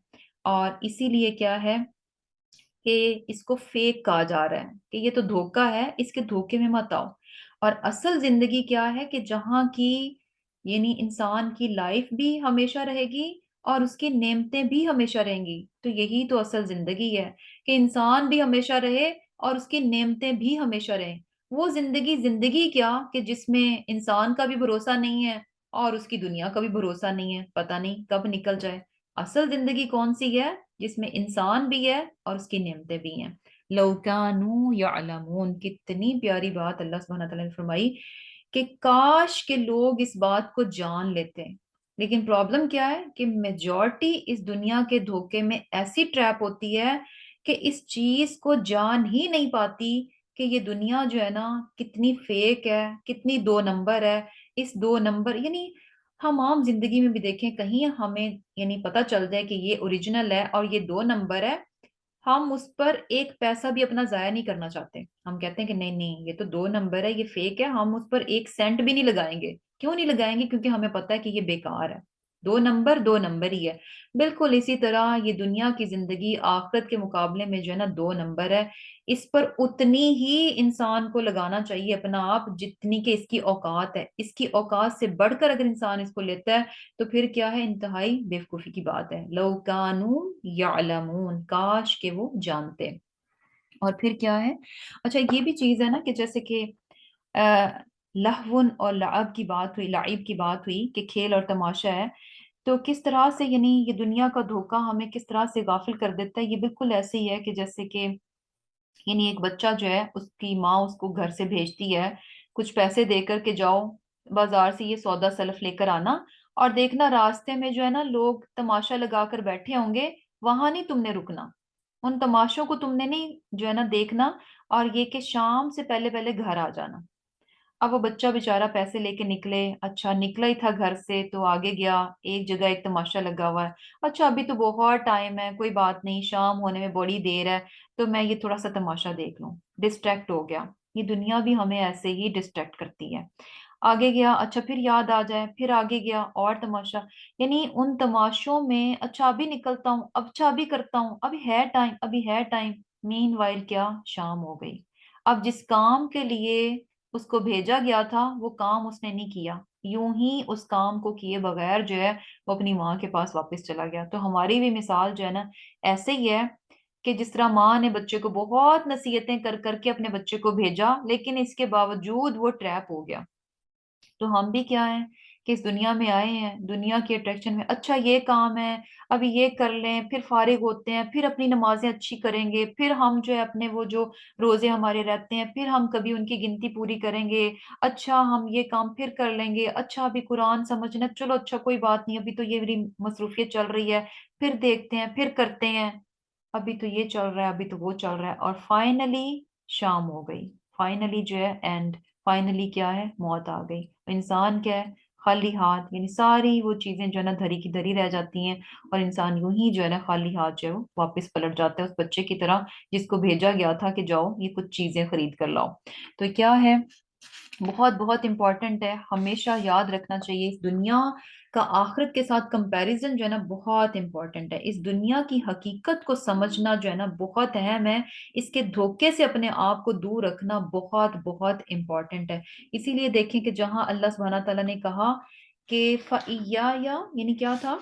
اور اسی لیے کیا ہے کہ اس کو فیک کہا جا رہا ہے کہ یہ تو دھوکہ ہے، اس کے دھوکے میں مت آؤ. اور اصل زندگی کیا ہے کہ جہاں کی یعنی انسان کی لائف بھی ہمیشہ رہے گی اور اس کی نعمتیں بھی ہمیشہ رہیں گی. تو یہی تو اصل زندگی ہے کہ انسان بھی ہمیشہ رہے اور اس کی نعمتیں بھی ہمیشہ رہیں. وہ زندگی زندگی کیا کہ جس میں انسان کا بھی بھروسہ نہیں ہے اور اس کی دنیا کا بھی بھروسہ نہیں ہے، پتہ نہیں کب نکل جائے. اصل زندگی کون سی ہے؟ جس میں انسان بھی ہے اور اس کی نعمتیں بھی ہیں. لو کانوا یعلمون، کتنی پیاری بات اللہ سبحانہ تعالیٰ نے فرمائی کہ کاش کے لوگ اس بات کو جان لیتے. لیکن پرابلم کیا ہے کہ میجورٹی اس دنیا کے دھوکے میں ایسی ٹریپ ہوتی ہے کہ اس چیز کو جان ہی نہیں پاتی کہ یہ دنیا جو ہے نا کتنی فیک ہے، کتنی دو نمبر ہے. اس دو نمبر یعنی ہم عام زندگی میں بھی دیکھیں، کہیں ہمیں یعنی پتہ چل جائے کہ یہ اوریجنل ہے اور یہ دو نمبر ہے، ہم اس پر ایک پیسہ بھی اپنا ضائع نہیں کرنا چاہتے. ہم کہتے ہیں کہ نہیں نہیں یہ تو دو نمبر ہے، یہ فیک ہے، ہم اس پر ایک سینٹ بھی نہیں لگائیں گے. کیوں نہیں لگائیں گے؟ کیونکہ ہمیں پتہ ہے کہ یہ بیکار ہے. دو نمبر دو نمبر ہی ہے. بالکل اسی طرح یہ دنیا کی زندگی آخرت کے مقابلے میں جو ہے نا دو نمبر ہے. اس پر اتنی ہی انسان کو لگانا چاہیے اپنا آپ جتنی کہ اس کی اوقات ہے. اس کی اوقات سے بڑھ کر اگر انسان اس کو لیتا ہے تو پھر کیا ہے، انتہائی بیوقوفی کی بات ہے. لو کانوا یعلمون، کاش کہ وہ جانتے. اور پھر کیا ہے، اچھا یہ بھی چیز ہے نا کہ جیسے کہ لہون اور لعب کی بات ہوئی، لعب کی بات ہوئی کہ کھیل اور تماشا ہے. تو کس طرح سے یعنی یہ دنیا کا دھوکہ ہمیں کس طرح سے غافل کر دیتا ہے. یہ بالکل ایسے ہی ہے کہ جیسے کہ یعنی ایک بچہ جو ہے اس کی ماں اس کو گھر سے بھیجتی ہے کچھ پیسے دے کر کہ جاؤ بازار سے یہ سودا سلف لے کر آنا، اور دیکھنا راستے میں جو ہے نا لوگ تماشا لگا کر بیٹھے ہوں گے، وہاں نہیں تم نے رکنا، ان تماشوں کو تم نے نہیں جو ہے نا دیکھنا، اور یہ کہ شام سے پہلے پہلے گھر آ جانا. اب وہ بچہ بیچارہ پیسے لے کے نکلے، اچھا نکلا ہی تھا گھر سے تو آگے گیا، ایک جگہ ایک تماشا لگا ہوا ہے. اچھا ابھی تو بہت ٹائم ہے، کوئی بات نہیں، شام ہونے میں بڑی دیر ہے تو میں یہ تھوڑا سا تماشا دیکھ لوں. ڈسٹریکٹ ہو گیا. یہ دنیا بھی ہمیں ایسے ہی ڈسٹریکٹ کرتی ہے. آگے گیا، اچھا پھر یاد آ جائے، پھر آگے گیا اور تماشا. یعنی ان تماشوں میں اچھا ابھی نکلتا ہوں، اب اچھا ابھی کرتا ہوں، ابھی ہے ٹائم، ابھی ہے ٹائم. مین وائل کیا، شام ہو گئی. اب جس کام کے لیے اس کو بھیجا گیا تھا وہ کام اس نے نہیں کیا، یوں ہی اس کام کو کیے بغیر جو ہے وہ اپنی ماں کے پاس واپس چلا گیا. تو ہماری بھی مثال جو ہے نا ایسے ہی ہے کہ جس طرح ماں نے بچے کو بہت نصیحتیں کر کر کے اپنے بچے کو بھیجا لیکن اس کے باوجود وہ ٹریپ ہو گیا. تو ہم بھی کیا ہیں کہ اس دنیا میں آئے ہیں، دنیا کی اٹریکشن میں اچھا یہ کام ہے ابھی یہ کر لیں، پھر فارغ ہوتے ہیں، پھر اپنی نمازیں اچھی کریں گے، پھر ہم جو ہے اپنے وہ جو روزے ہمارے رہتے ہیں پھر ہم کبھی ان کی گنتی پوری کریں گے. اچھا ہم یہ کام پھر کر لیں گے، اچھا ابھی قرآن سمجھنا، چلو اچھا کوئی بات نہیں، ابھی تو یہ میری مصروفیت چل رہی ہے، پھر دیکھتے ہیں، پھر کرتے ہیں، ابھی تو یہ چل رہا ہے، ابھی تو وہ چل رہا ہے. اور فائنلی شام ہو گئی، فائنلی جو ہے اینڈ، فائنلی کیا ہے، موت آ گئی. انسان کیا ہے، خالی ہاتھ، یعنی ساری وہ چیزیں جو ہے نا دھری کی دھری رہ جاتی ہیں اور انسان یوں ہی جو ہے نا خالی ہاتھ جو ہے وہ واپس پلٹ جاتا ہے اس بچے کی طرح جس کو بھیجا گیا تھا کہ جاؤ یہ کچھ چیزیں خرید کر لاؤ. تو کیا ہے بہت بہت امپورٹنٹ ہے، ہمیشہ یاد رکھنا چاہیے۔ اس دنیا کا آخرت کے ساتھ کمپیریزن جو ہے نا بہت امپورٹنٹ ہے۔ اس دنیا کی حقیقت کو سمجھنا جو ہے نا بہت اہم ہے، اس کے دھوکے سے اپنے آپ کو دور رکھنا بہت بہت امپورٹنٹ ہے۔ اسی لیے دیکھیں کہ جہاں اللہ سبحانہ تعالیٰ نے کہا کہ فَإِيَّايَ، یعنی کیا تھا،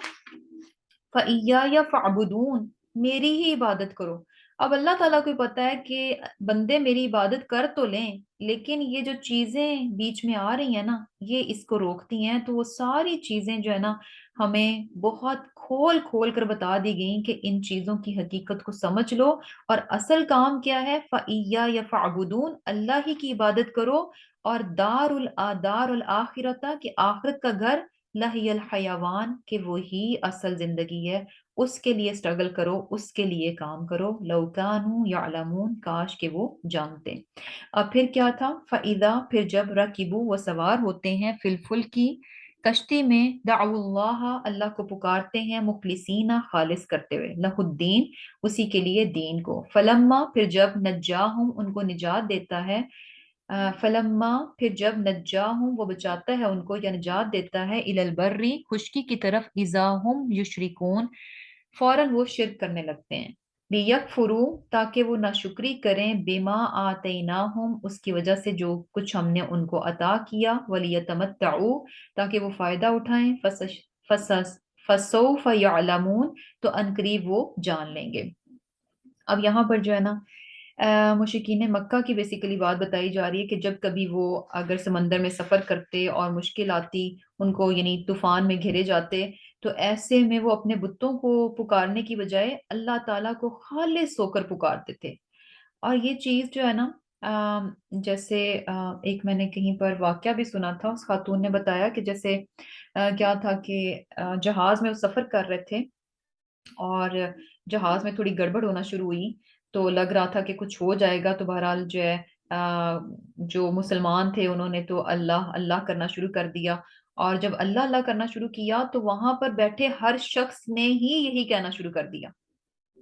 فَإِيَّايَ فَاعْبُدُونِ، میری ہی عبادت کرو۔ اب اللہ تعالیٰ کو پتا ہے کہ بندے میری عبادت کر تو لیں، لیکن یہ جو چیزیں بیچ میں آ رہی ہیں نا یہ اس کو روکتی ہیں، تو وہ ساری چیزیں جو ہے نا ہمیں بہت کھول کھول کر بتا دی گئیں کہ ان چیزوں کی حقیقت کو سمجھ لو، اور اصل کام کیا ہے، فَإِيَّايَ فَاعْبُدُونِ، اللہ ہی کی عبادت کرو، اور دار الآخرتہ، کہ آخرت کا گھر، لَهِيَ الْحَيَوَانِ، کہ وہی اصل زندگی ہے، اس کے لیے اسٹرگل کرو، اس کے لیے کام کرو، لَوْ كَانُوا يَعْلَمُونَ، کاش کہ وہ جانتے۔ اب پھر کیا تھا، فَإِذَا، پھر جب، رَكِبُوا، وہ سوار ہوتے ہیں، فِي الْفُلْكِ، کشتی میں، دعوا اللہ، اللہ کو پکارتے ہیں، مخلصین، خالص کرتے ہوئے، لہ الدین، اسی کے لیے دین کو، فلما، پھر جب، نجاہم، ان کو نجات دیتا ہے، فلما، پھر جب، نجاہم، وہ بچاتا ہے ان کو یا نجات دیتا ہے، الی البری، خشکی کی طرف، اذا ہم یشرکون، فوراً وہ شرک کرنے لگتے ہیں، لیکفروا، تاکہ وہ ناشکری کریں، بما آتیناہم، اس کی وجہ سے جو کچھ ہم نے ان کو عطا کیا، ولیتمتعوا، تاکہ وہ فائدہ اٹھائیں، فسوف یعلمون، تو عنقریب وہ جان لیں گے۔ اب یہاں پر جو ہے نا مشرکین مکہ کی بیسیکلی بات بتائی جا رہی ہے کہ جب کبھی وہ اگر سمندر میں سفر کرتے اور مشکل آتی ان کو، یعنی طوفان میں گھرے جاتے، تو ایسے میں وہ اپنے بتوں کو پکارنے کی بجائے اللہ تعالیٰ کو خالص ہو کر پکارتے تھے۔ اور یہ چیز جو ہے نا جیسے ایک میں نے کہیں پر واقعہ بھی سنا تھا، اس خاتون نے بتایا کہ جیسے کیا تھا کہ جہاز میں وہ سفر کر رہے تھے، اور جہاز میں تھوڑی گڑبڑ ہونا شروع ہوئی، تو لگ رہا تھا کہ کچھ ہو جائے گا، تو بہرحال جو ہے جو مسلمان تھے انہوں نے تو اللہ اللہ کرنا شروع کر دیا، اور جب اللہ اللہ کرنا شروع کیا تو وہاں پر بیٹھے ہر شخص نے ہی یہی کہنا شروع کر دیا،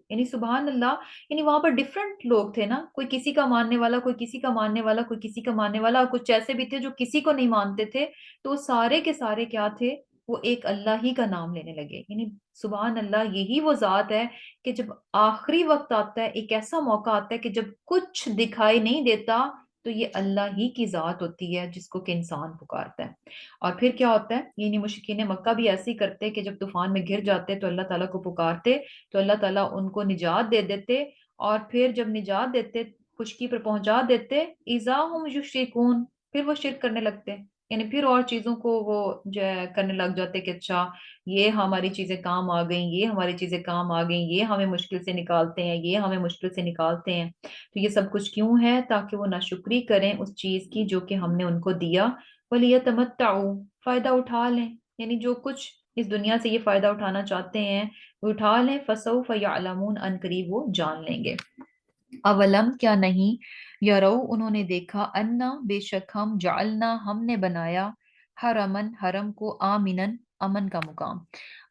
یعنی سبحان اللہ، یعنی وہاں پر ڈفرینٹ لوگ تھے نا، کوئی کسی کا ماننے والا، کوئی کسی کا ماننے والا، کوئی کسی کا ماننے والا، اور کچھ ایسے بھی تھے جو کسی کو نہیں مانتے تھے، تو وہ سارے کے سارے کیا تھے، وہ ایک اللہ ہی کا نام لینے لگے، یعنی سبحان اللہ، یہی وہ ذات ہے کہ جب آخری وقت آتا ہے، ایک ایسا موقع آتا ہے کہ جب کچھ دکھائی نہیں دیتا، تو یہ اللہ ہی کی ذات ہوتی ہے جس کو کہ انسان پکارتا ہے۔ اور پھر کیا ہوتا ہے، یعنی مشرکین مکہ بھی ایسے ہی کرتے کہ جب طوفان میں گر جاتے تو اللہ تعالیٰ کو پکارتے، تو اللہ تعالیٰ ان کو نجات دے دیتے، اور پھر جب نجات دیتے، خشکی پر پہنچا دیتے، اذا ہم یشرکون، پھر وہ شرک کرنے لگتے، یعنی پھر اور چیزوں کو وہ جو ہے کرنے لگ جاتے کہ اچھا یہ ہماری چیزیں کام آ گئیں، یہ ہماری چیزیں کام آ گئیں، یہ ہمیں مشکل سے نکالتے ہیں، یہ ہمیں مشکل سے نکالتے ہیں، تو یہ سب کچھ کیوں ہے، تاکہ وہ ناشکری کریں اس چیز کی جو کہ ہم نے ان کو دیا، وَلِيَتَمَتَّعُوا، فائدہ اٹھا لیں، یعنی جو کچھ اس دنیا سے یہ فائدہ اٹھانا چاہتے ہیں وہ اٹھا لیں، فسوف یعلمون، ان قریب وہ جان لیں گے۔ اولم، کیا نہیں، یرو، انہوں نے دیکھا، انا، بے شک ہم، جعلنا، ہم نے بنایا، حرمن، حرم کو، آمنن، امن کا مقام۔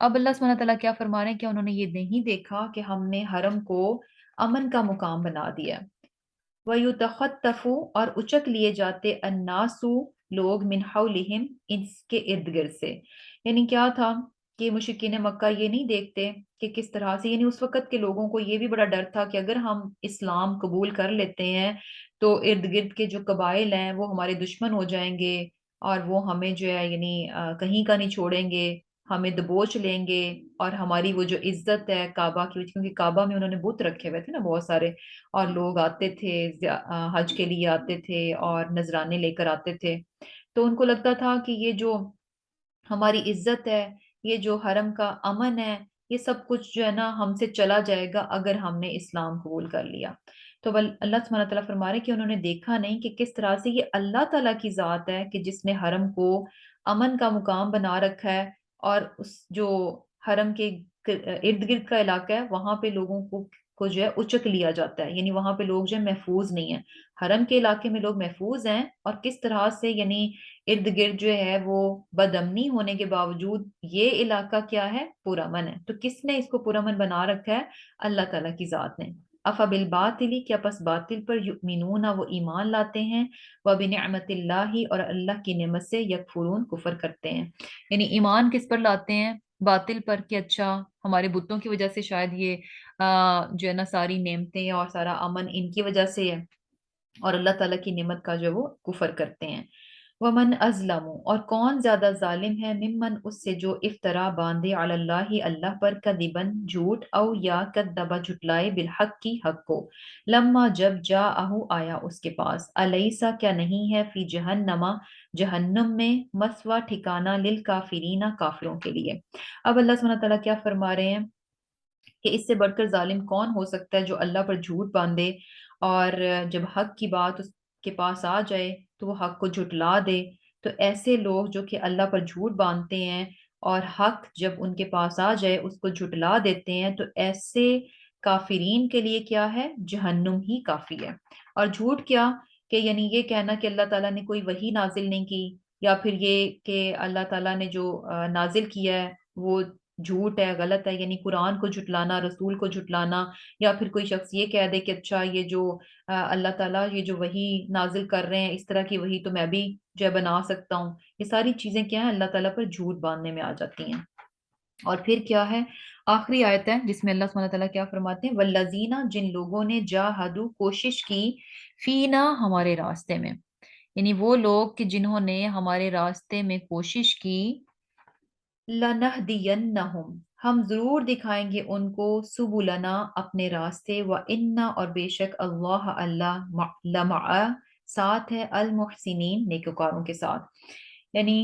اب اللہ سبحانہ تعالیٰ کیا فرما رہے ہیں کہ انہوں نے یہ نہیں دیکھا کہ ہم نے حرم کو امن کا مقام بنا دیا، وَيُتَخَطَّفُ، اور اچک لیے جاتے، النَّاسُ، لوگ، من حولہم، اس کے ارد گرد سے، یعنی کیا تھا کہ مشرکین مکہ یہ نہیں دیکھتے کہ کس طرح سے، یعنی اس وقت کے لوگوں کو یہ بھی بڑا ڈر تھا کہ اگر ہم اسلام قبول کر لیتے ہیں تو ارد گرد کے جو قبائل ہیں وہ ہمارے دشمن ہو جائیں گے، اور وہ ہمیں جو ہے یعنی کہیں کا نہیں چھوڑیں گے، ہمیں دبوچ لیں گے، اور ہماری وہ جو عزت ہے کعبہ کی، کیونکہ کعبہ میں انہوں نے بت رکھے ہوئے تھے نا بہت سارے، اور لوگ آتے تھے حج کے لیے آتے تھے اور نذرانے لے کر آتے تھے، تو ان کو لگتا تھا کہ یہ جو ہماری عزت ہے، یہ جو حرم کا امن ہے، یہ سب کچھ جو ہے نا ہم سے چلا جائے گا اگر ہم نے اسلام قبول کر لیا۔ تو اللہ سبحانہ تعالیٰ فرما رہے ہیں کہ انہوں نے دیکھا نہیں کہ کس طرح سے یہ اللہ تعالیٰ کی ذات ہے کہ جس نے حرم کو امن کا مقام بنا رکھا ہے، اور اس جو حرم کے ارد گرد کا علاقہ ہے وہاں پہ لوگوں کو جو ہے اچک لیا جاتا ہے، یعنی وہاں پہ لوگ جو ہے محفوظ نہیں ہیں، حرم کے علاقے میں لوگ محفوظ ہیں، اور کس طرح سے یعنی ارد گرد جو ہے وہ بدامنی ہونے کے باوجود یہ علاقہ کیا ہے، پرامن ہے۔ تو کس نے اس کو پرامن بنا رکھا ہے، اللہ تعالیٰ کی ذات نے۔ افبالباطل کیا پس باطل پر یؤمنون وہ ایمان لاتے ہیں، وبنعمت اللہ اور اللہ کی نعمت سے یکفرون کفر کرتے ہیں. یعنی ایمان کس پر لاتے ہیں؟ باطل پر، کہ اچھا ہمارے بتوں کی وجہ سے شاید یہ جو ہے نا ساری نعمتیں اور سارا امن ان کی وجہ سے ہے، اور اللہ تعالیٰ کی نعمت کا جو وہ کفر کرتے ہیں. ومن ازلم اور کون زیادہ ظالم ہے، ممن اس سے جو افطرا باندھے علی اللہ اللہ پر کذبن جھوٹ، او یا کذب جھٹلائے بالحق کی حق کو، لما جب جاءہ آیا اس کے پاس، الیسا کیا نہیں ہے، فی جہنم جہنم میں، مسوا ٹھکانہ للکافرین کافروں کے لیے. اب اللہ سبحانہ تعالیٰ کیا فرما رہے ہیں کہ اس سے بڑھ کر ظالم کون ہو سکتا ہے جو اللہ پر جھوٹ باندھے، اور جب حق کی بات اس کے پاس آ جائے تو وہ حق کو جھٹلا دے. تو ایسے لوگ جو کہ اللہ پر جھوٹ باندھتے ہیں اور حق جب ان کے پاس آ جائے اس کو جھٹلا دیتے ہیں، تو ایسے کافرین کے لیے کیا ہے؟ جہنم ہی کافی ہے. اور جھوٹ کیا؟ کہ یعنی یہ کہنا کہ اللہ تعالیٰ نے کوئی وحی نازل نہیں کی، یا پھر یہ کہ اللہ تعالیٰ نے جو نازل کیا ہے وہ جھوٹ ہے، غلط ہے، یعنی قرآن کو جھٹلانا، رسول کو جھٹلانا. یا پھر کوئی شخص یہ کہہ دے کہ اچھا یہ جو اللہ تعالیٰ یہ جو وحی نازل کر رہے ہیں اس طرح کی وحی تو میں بھی جو ہے بنا سکتا ہوں. یہ ساری چیزیں کیا ہیں؟ اللہ تعالیٰ پر جھوٹ باندھنے میں آ جاتی ہیں. اور پھر کیا ہے؟ آخری آیت ہے جس میں اللہ سبحانہ تعالیٰ کیا فرماتے ہیں، والذین جن لوگوں نے جاہدوا کوشش کی، فینا ہمارے راستے میں. یعنی وہ لوگ کہ جنہوں نے ہمارے راستے میں کوشش کی، لَنَهْدِيَنَّهُمْ ہم ضرور دکھائیں گے ان کو، سبلنا اپنے راستے، وَإِنَّ اور بے شک اللہ اللہ لمع ساتھ ہے، المحسنین نیکوکاروں کے ساتھ. یعنی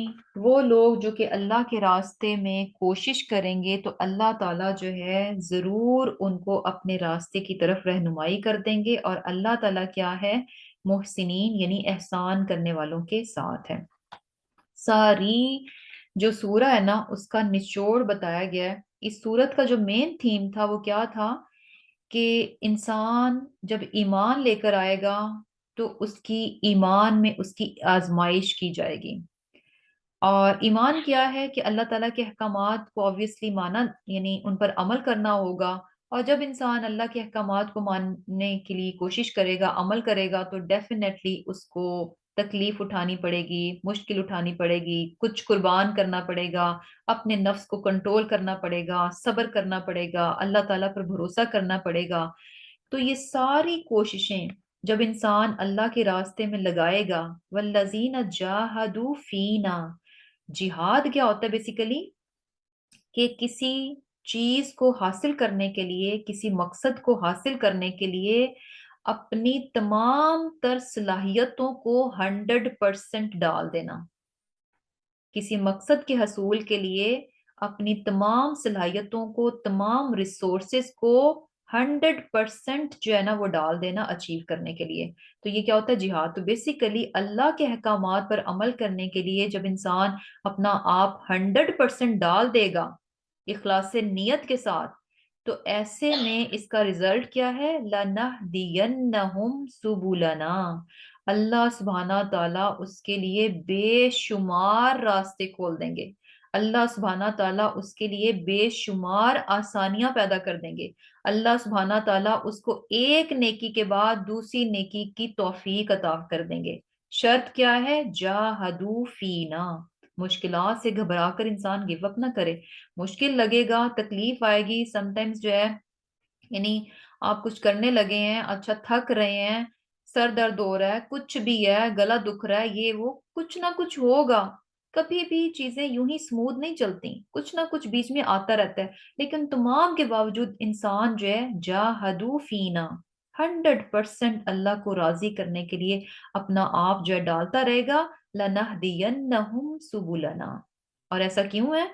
وہ لوگ جو کہ اللہ کے راستے میں کوشش کریں گے تو اللہ تعالیٰ جو ہے ضرور ان کو اپنے راستے کی طرف رہنمائی کر دیں گے. اور اللہ تعالیٰ کیا ہے؟ محسنین یعنی احسان کرنے والوں کے ساتھ ہے. ساری جو سورہ ہے نا اس کا نچوڑ بتایا گیا ہے. اس سورت کا جو مین تھیم تھا وہ کیا تھا؟ کہ انسان جب ایمان لے کر آئے گا تو اس کی ایمان میں اس کی آزمائش کی جائے گی. اور ایمان کیا ہے؟ کہ اللہ تعالیٰ کے احکامات کو obviously مانا، یعنی ان پر عمل کرنا ہوگا. اور جب انسان اللہ کے احکامات کو ماننے کے لیے کوشش کرے گا، عمل کرے گا، تو ڈیفینیٹلی اس کو تکلیف اٹھانی پڑے گی، مشکل اٹھانی پڑے گی، کچھ قربان کرنا پڑے گا، اپنے نفس کو کنٹرول کرنا پڑے گا، صبر کرنا پڑے گا، اللہ تعالیٰ پر بھروسہ کرنا پڑے گا. تو یہ ساری کوششیں جب انسان اللہ کے راستے میں لگائے گا، والذین جاہدوا فینا، جہاد کیا ہوتا ہے بیسیکلی؟ کہ کسی چیز کو حاصل کرنے کے لیے، کسی مقصد کو حاصل کرنے کے لیے اپنی تمام تر صلاحیتوں کو 100% ڈال دینا. کسی مقصد کے حصول کے لیے اپنی تمام صلاحیتوں کو، تمام ریسورسز کو 100% جو ہے نا وہ ڈال دینا اچیو کرنے کے لیے. تو یہ کیا ہوتا ہے؟ جہاد. تو بیسیکلی اللہ کے احکامات پر عمل کرنے کے لیے جب انسان اپنا آپ 100% ڈال دے گا اخلاص نیت کے ساتھ، تو ایسے میں اس کا رزلٹ کیا ہے؟ لَنَهْدِيَنَّهُمْ سُبُلَنَا اللہ سبحانہ تعالیٰ اس کے لیے بے شمار راستے کھول دیں گے. اللہ سبحانہ تعالیٰ اس کے لیے بے شمار آسانیاں پیدا کر دیں گے. اللہ سبحانہ تعالیٰ اس کو ایک نیکی کے بعد دوسری نیکی کی توفیق عطا کر دیں گے. شرط کیا ہے؟ جاہدوا فینا. مشکلات سے گھبرا کر انسان گیو اپ نہ کرے. مشکل لگے گا، تکلیف آئے گی، سم ٹائمز جو ہے یعنی آپ کچھ کرنے لگے ہیں، اچھا تھک رہے ہیں، سر درد ہو رہا ہے، کچھ بھی ہے، گلا دکھ رہا ہے، یہ وہ کچھ نہ کچھ ہوگا. کبھی بھی چیزیں یوں ہی سموتھ نہیں چلتی، کچھ نہ کچھ بیچ میں آتا رہتا ہے. لیکن تمام کے باوجود انسان جو ہے جاہدوا فینا 100% اللہ کو راضی کرنے کے لیے اپنا آپ جو ہے ڈالتا رہے گا. لَنَهْدِيَنَّهُمْ سُبُلَنَا. اور ایسا کیوں ہے؟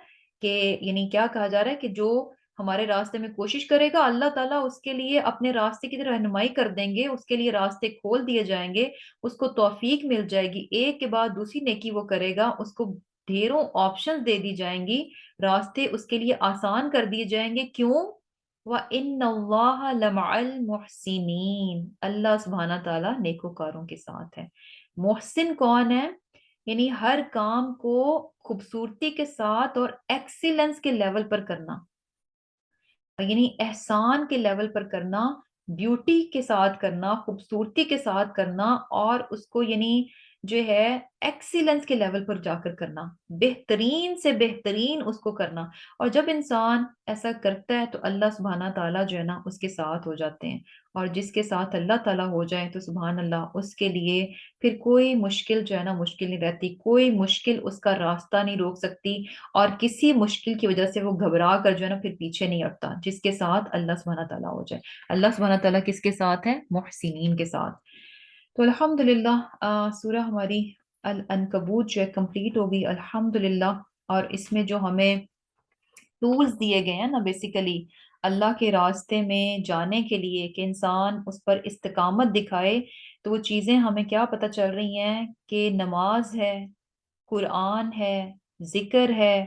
کہ یعنی کیا کہا جا رہا ہے کہ جو ہمارے راستے میں کوشش کرے گا اللہ تعالیٰ اس کے لیے اپنے راستے کی طرف رہنمائی کر دیں گے، اس کے لیے راستے کھول دیے جائیں گے، اس کو توفیق مل جائے گی، ایک کے بعد دوسری نیکی وہ کرے گا، اس کو ڈھیروں آپشنز دے دی جائیں گی، راستے اس کے لیے آسان کر دیے جائیں گے. کیوں؟ وَإِنَّ اللَّهَ لَمَعَ الْمُحْسِنِينَ اللہ سبحانہ تعالیٰ نیکوکاروں کے ساتھ ہے. محسن کون ہے؟ یعنی ہر کام کو خوبصورتی کے ساتھ اور ایکسیلنس کے لیول پر کرنا، یعنی احسان کے لیول پر کرنا. بیوٹی کے ساتھ کرنا، خوبصورتی کے ساتھ کرنا، اور اس کو یعنی جو ہے ایکسیلنس کے لیول پر جا کر کرنا، بہترین سے بہترین اس کو کرنا۔ اور جب انسان ایسا کرتا ہے تو اللہ سبحانہ تعالیٰ جو ہے نا اس کے ساتھ ہو جاتے ہیں، اور جس کے ساتھ اللہ تعالیٰ ہو جائے تو سبحان اللہ اس کے لیے پھر کوئی مشکل جو ہے نا مشکل نہیں رہتی، کوئی مشکل اس کا راستہ نہیں روک سکتی، اور کسی مشکل کی وجہ سے وہ گھبرا کر جو ہے نا پھر پیچھے نہیں ہٹتا، جس کے ساتھ اللہ سبحانہ تعالیٰ ہو جائے۔ اللہ سبحانہ تعالیٰ کس کے ساتھ ہے؟ محسنین کے ساتھ۔ تو الحمدللہ سورہ ہماری العنکبوت جو ہے کمپلیٹ ہو گئی الحمدللہ۔ اور اس میں جو ہمیں ٹولز دیے گئے ہیں نا بیسیکلی اللہ کے راستے میں جانے کے لیے کہ انسان اس پر استقامت دکھائے، تو وہ چیزیں ہمیں کیا پتہ چل رہی ہیں کہ نماز ہے، قرآن ہے، ذکر ہے،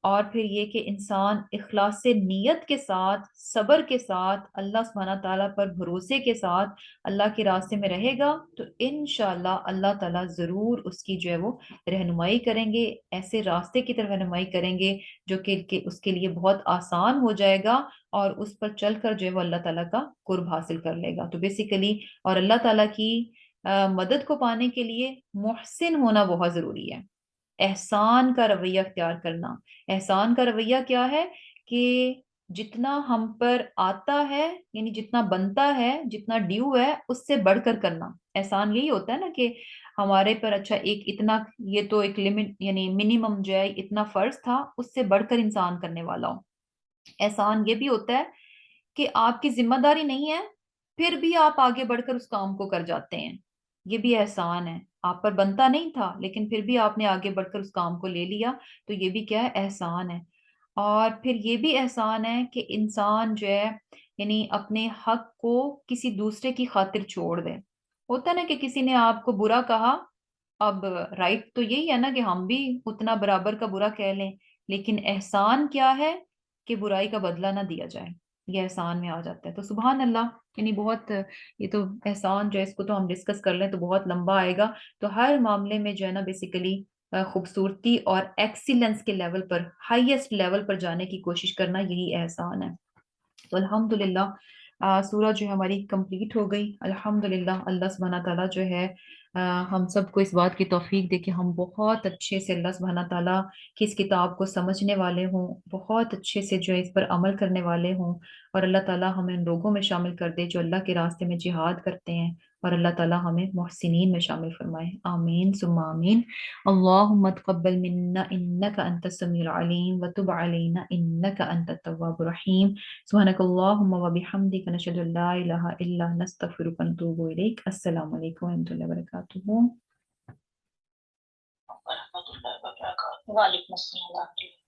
اور پھر یہ کہ انسان اخلاص نیت کے ساتھ، صبر کے ساتھ، اللہ سبحانہ تعالیٰ پر بھروسے کے ساتھ اللہ کے راستے میں رہے گا تو انشاءاللہ اللہ تعالیٰ ضرور اس کی جو ہے وہ رہنمائی کریں گے، ایسے راستے کی طرف رہنمائی کریں گے جو کہ اس کے لیے بہت آسان ہو جائے گا، اور اس پر چل کر جو ہے وہ اللہ تعالیٰ کا قرب حاصل کر لے گا۔ تو بیسیکلی اور اللہ تعالیٰ کی مدد کو پانے کے لیے محسن ہونا بہت ضروری ہے، احسان کا رویہ اختیار کرنا۔ احسان کا رویہ کیا ہے؟ کہ جتنا ہم پر آتا ہے، یعنی جتنا بنتا ہے، جتنا ڈیو ہے، اس سے بڑھ کر کرنا۔ احسان یہی ہوتا ہے نا کہ ہمارے پر اچھا ایک اتنا، یہ تو ایک لمٹ یعنی منیمم جو ہے اتنا فرض تھا، اس سے بڑھ کر انسان کرنے والا ہو۔ احسان یہ بھی ہوتا ہے کہ آپ کی ذمہ داری نہیں ہے، پھر بھی آپ آگے بڑھ کر اس کام کو کر جاتے ہیں، یہ بھی احسان ہے۔ آپ پر بنتا نہیں تھا لیکن پھر بھی آپ نے آگے بڑھ کر اس کام کو لے لیا، تو یہ بھی کیا ہے؟ احسان ہے۔ اور پھر یہ بھی احسان ہے کہ انسان جو ہے یعنی اپنے حق کو کسی دوسرے کی خاطر چھوڑ دے۔ ہوتا ہے نا کہ کسی نے آپ کو برا کہا، اب رائٹ تو یہی ہے نا کہ ہم بھی اتنا برابر کا برا کہہ لیں، لیکن احسان کیا ہے کہ برائی کا بدلہ نہ دیا جائے، یہ احسان میں آ جاتا ہے۔ تو سبحان اللہ، یعنی بہت یہ تو احسان جو ہے اس کو تو ہم ڈسکس کر لیں تو بہت لمبا آئے گا۔ تو ہر معاملے میں جو ہے نا بیسیکلی خوبصورتی اور ایکسیلنس کے لیول پر، ہائیسٹ لیول پر جانے کی کوشش کرنا، یہی احسان ہے۔ تو الحمدللہ سورہ جو ہے ہماری کمپلیٹ ہو گئی الحمدللہ۔ اللہ سبحانہ تعالیٰ جو ہے ہم سب کو اس بات کی توفیق دے کہ ہم بہت اچھے سے اللہ سبحانہ تعالیٰ کی اس کتاب کو سمجھنے والے ہوں، بہت اچھے سے جو ہے اس پر عمل کرنے والے ہوں، اور اللہ تعالیٰ ہمیں ان لوگوں میں شامل کر دے جو اللہ کے راستے میں جہاد کرتے ہیں، اور اللہ تعالیٰ ہمیں محسنین میں شامل فرمائے، آمین ثم آمین۔ اللہم تقبل منا انک انت السمیع العلیم وتب علینا انک انت التواب الرحیم۔ سبحانک اللہم وبحمدک نشہد ان لا الہ الا انت نستغفرک ونتوب الیک۔ السلام علیکم ورحمۃ اللہ وبرکاتہ۔ ورحمۃ اللہ وبرکاتہ۔ وعلیکم السلام ورحمۃ اللہ۔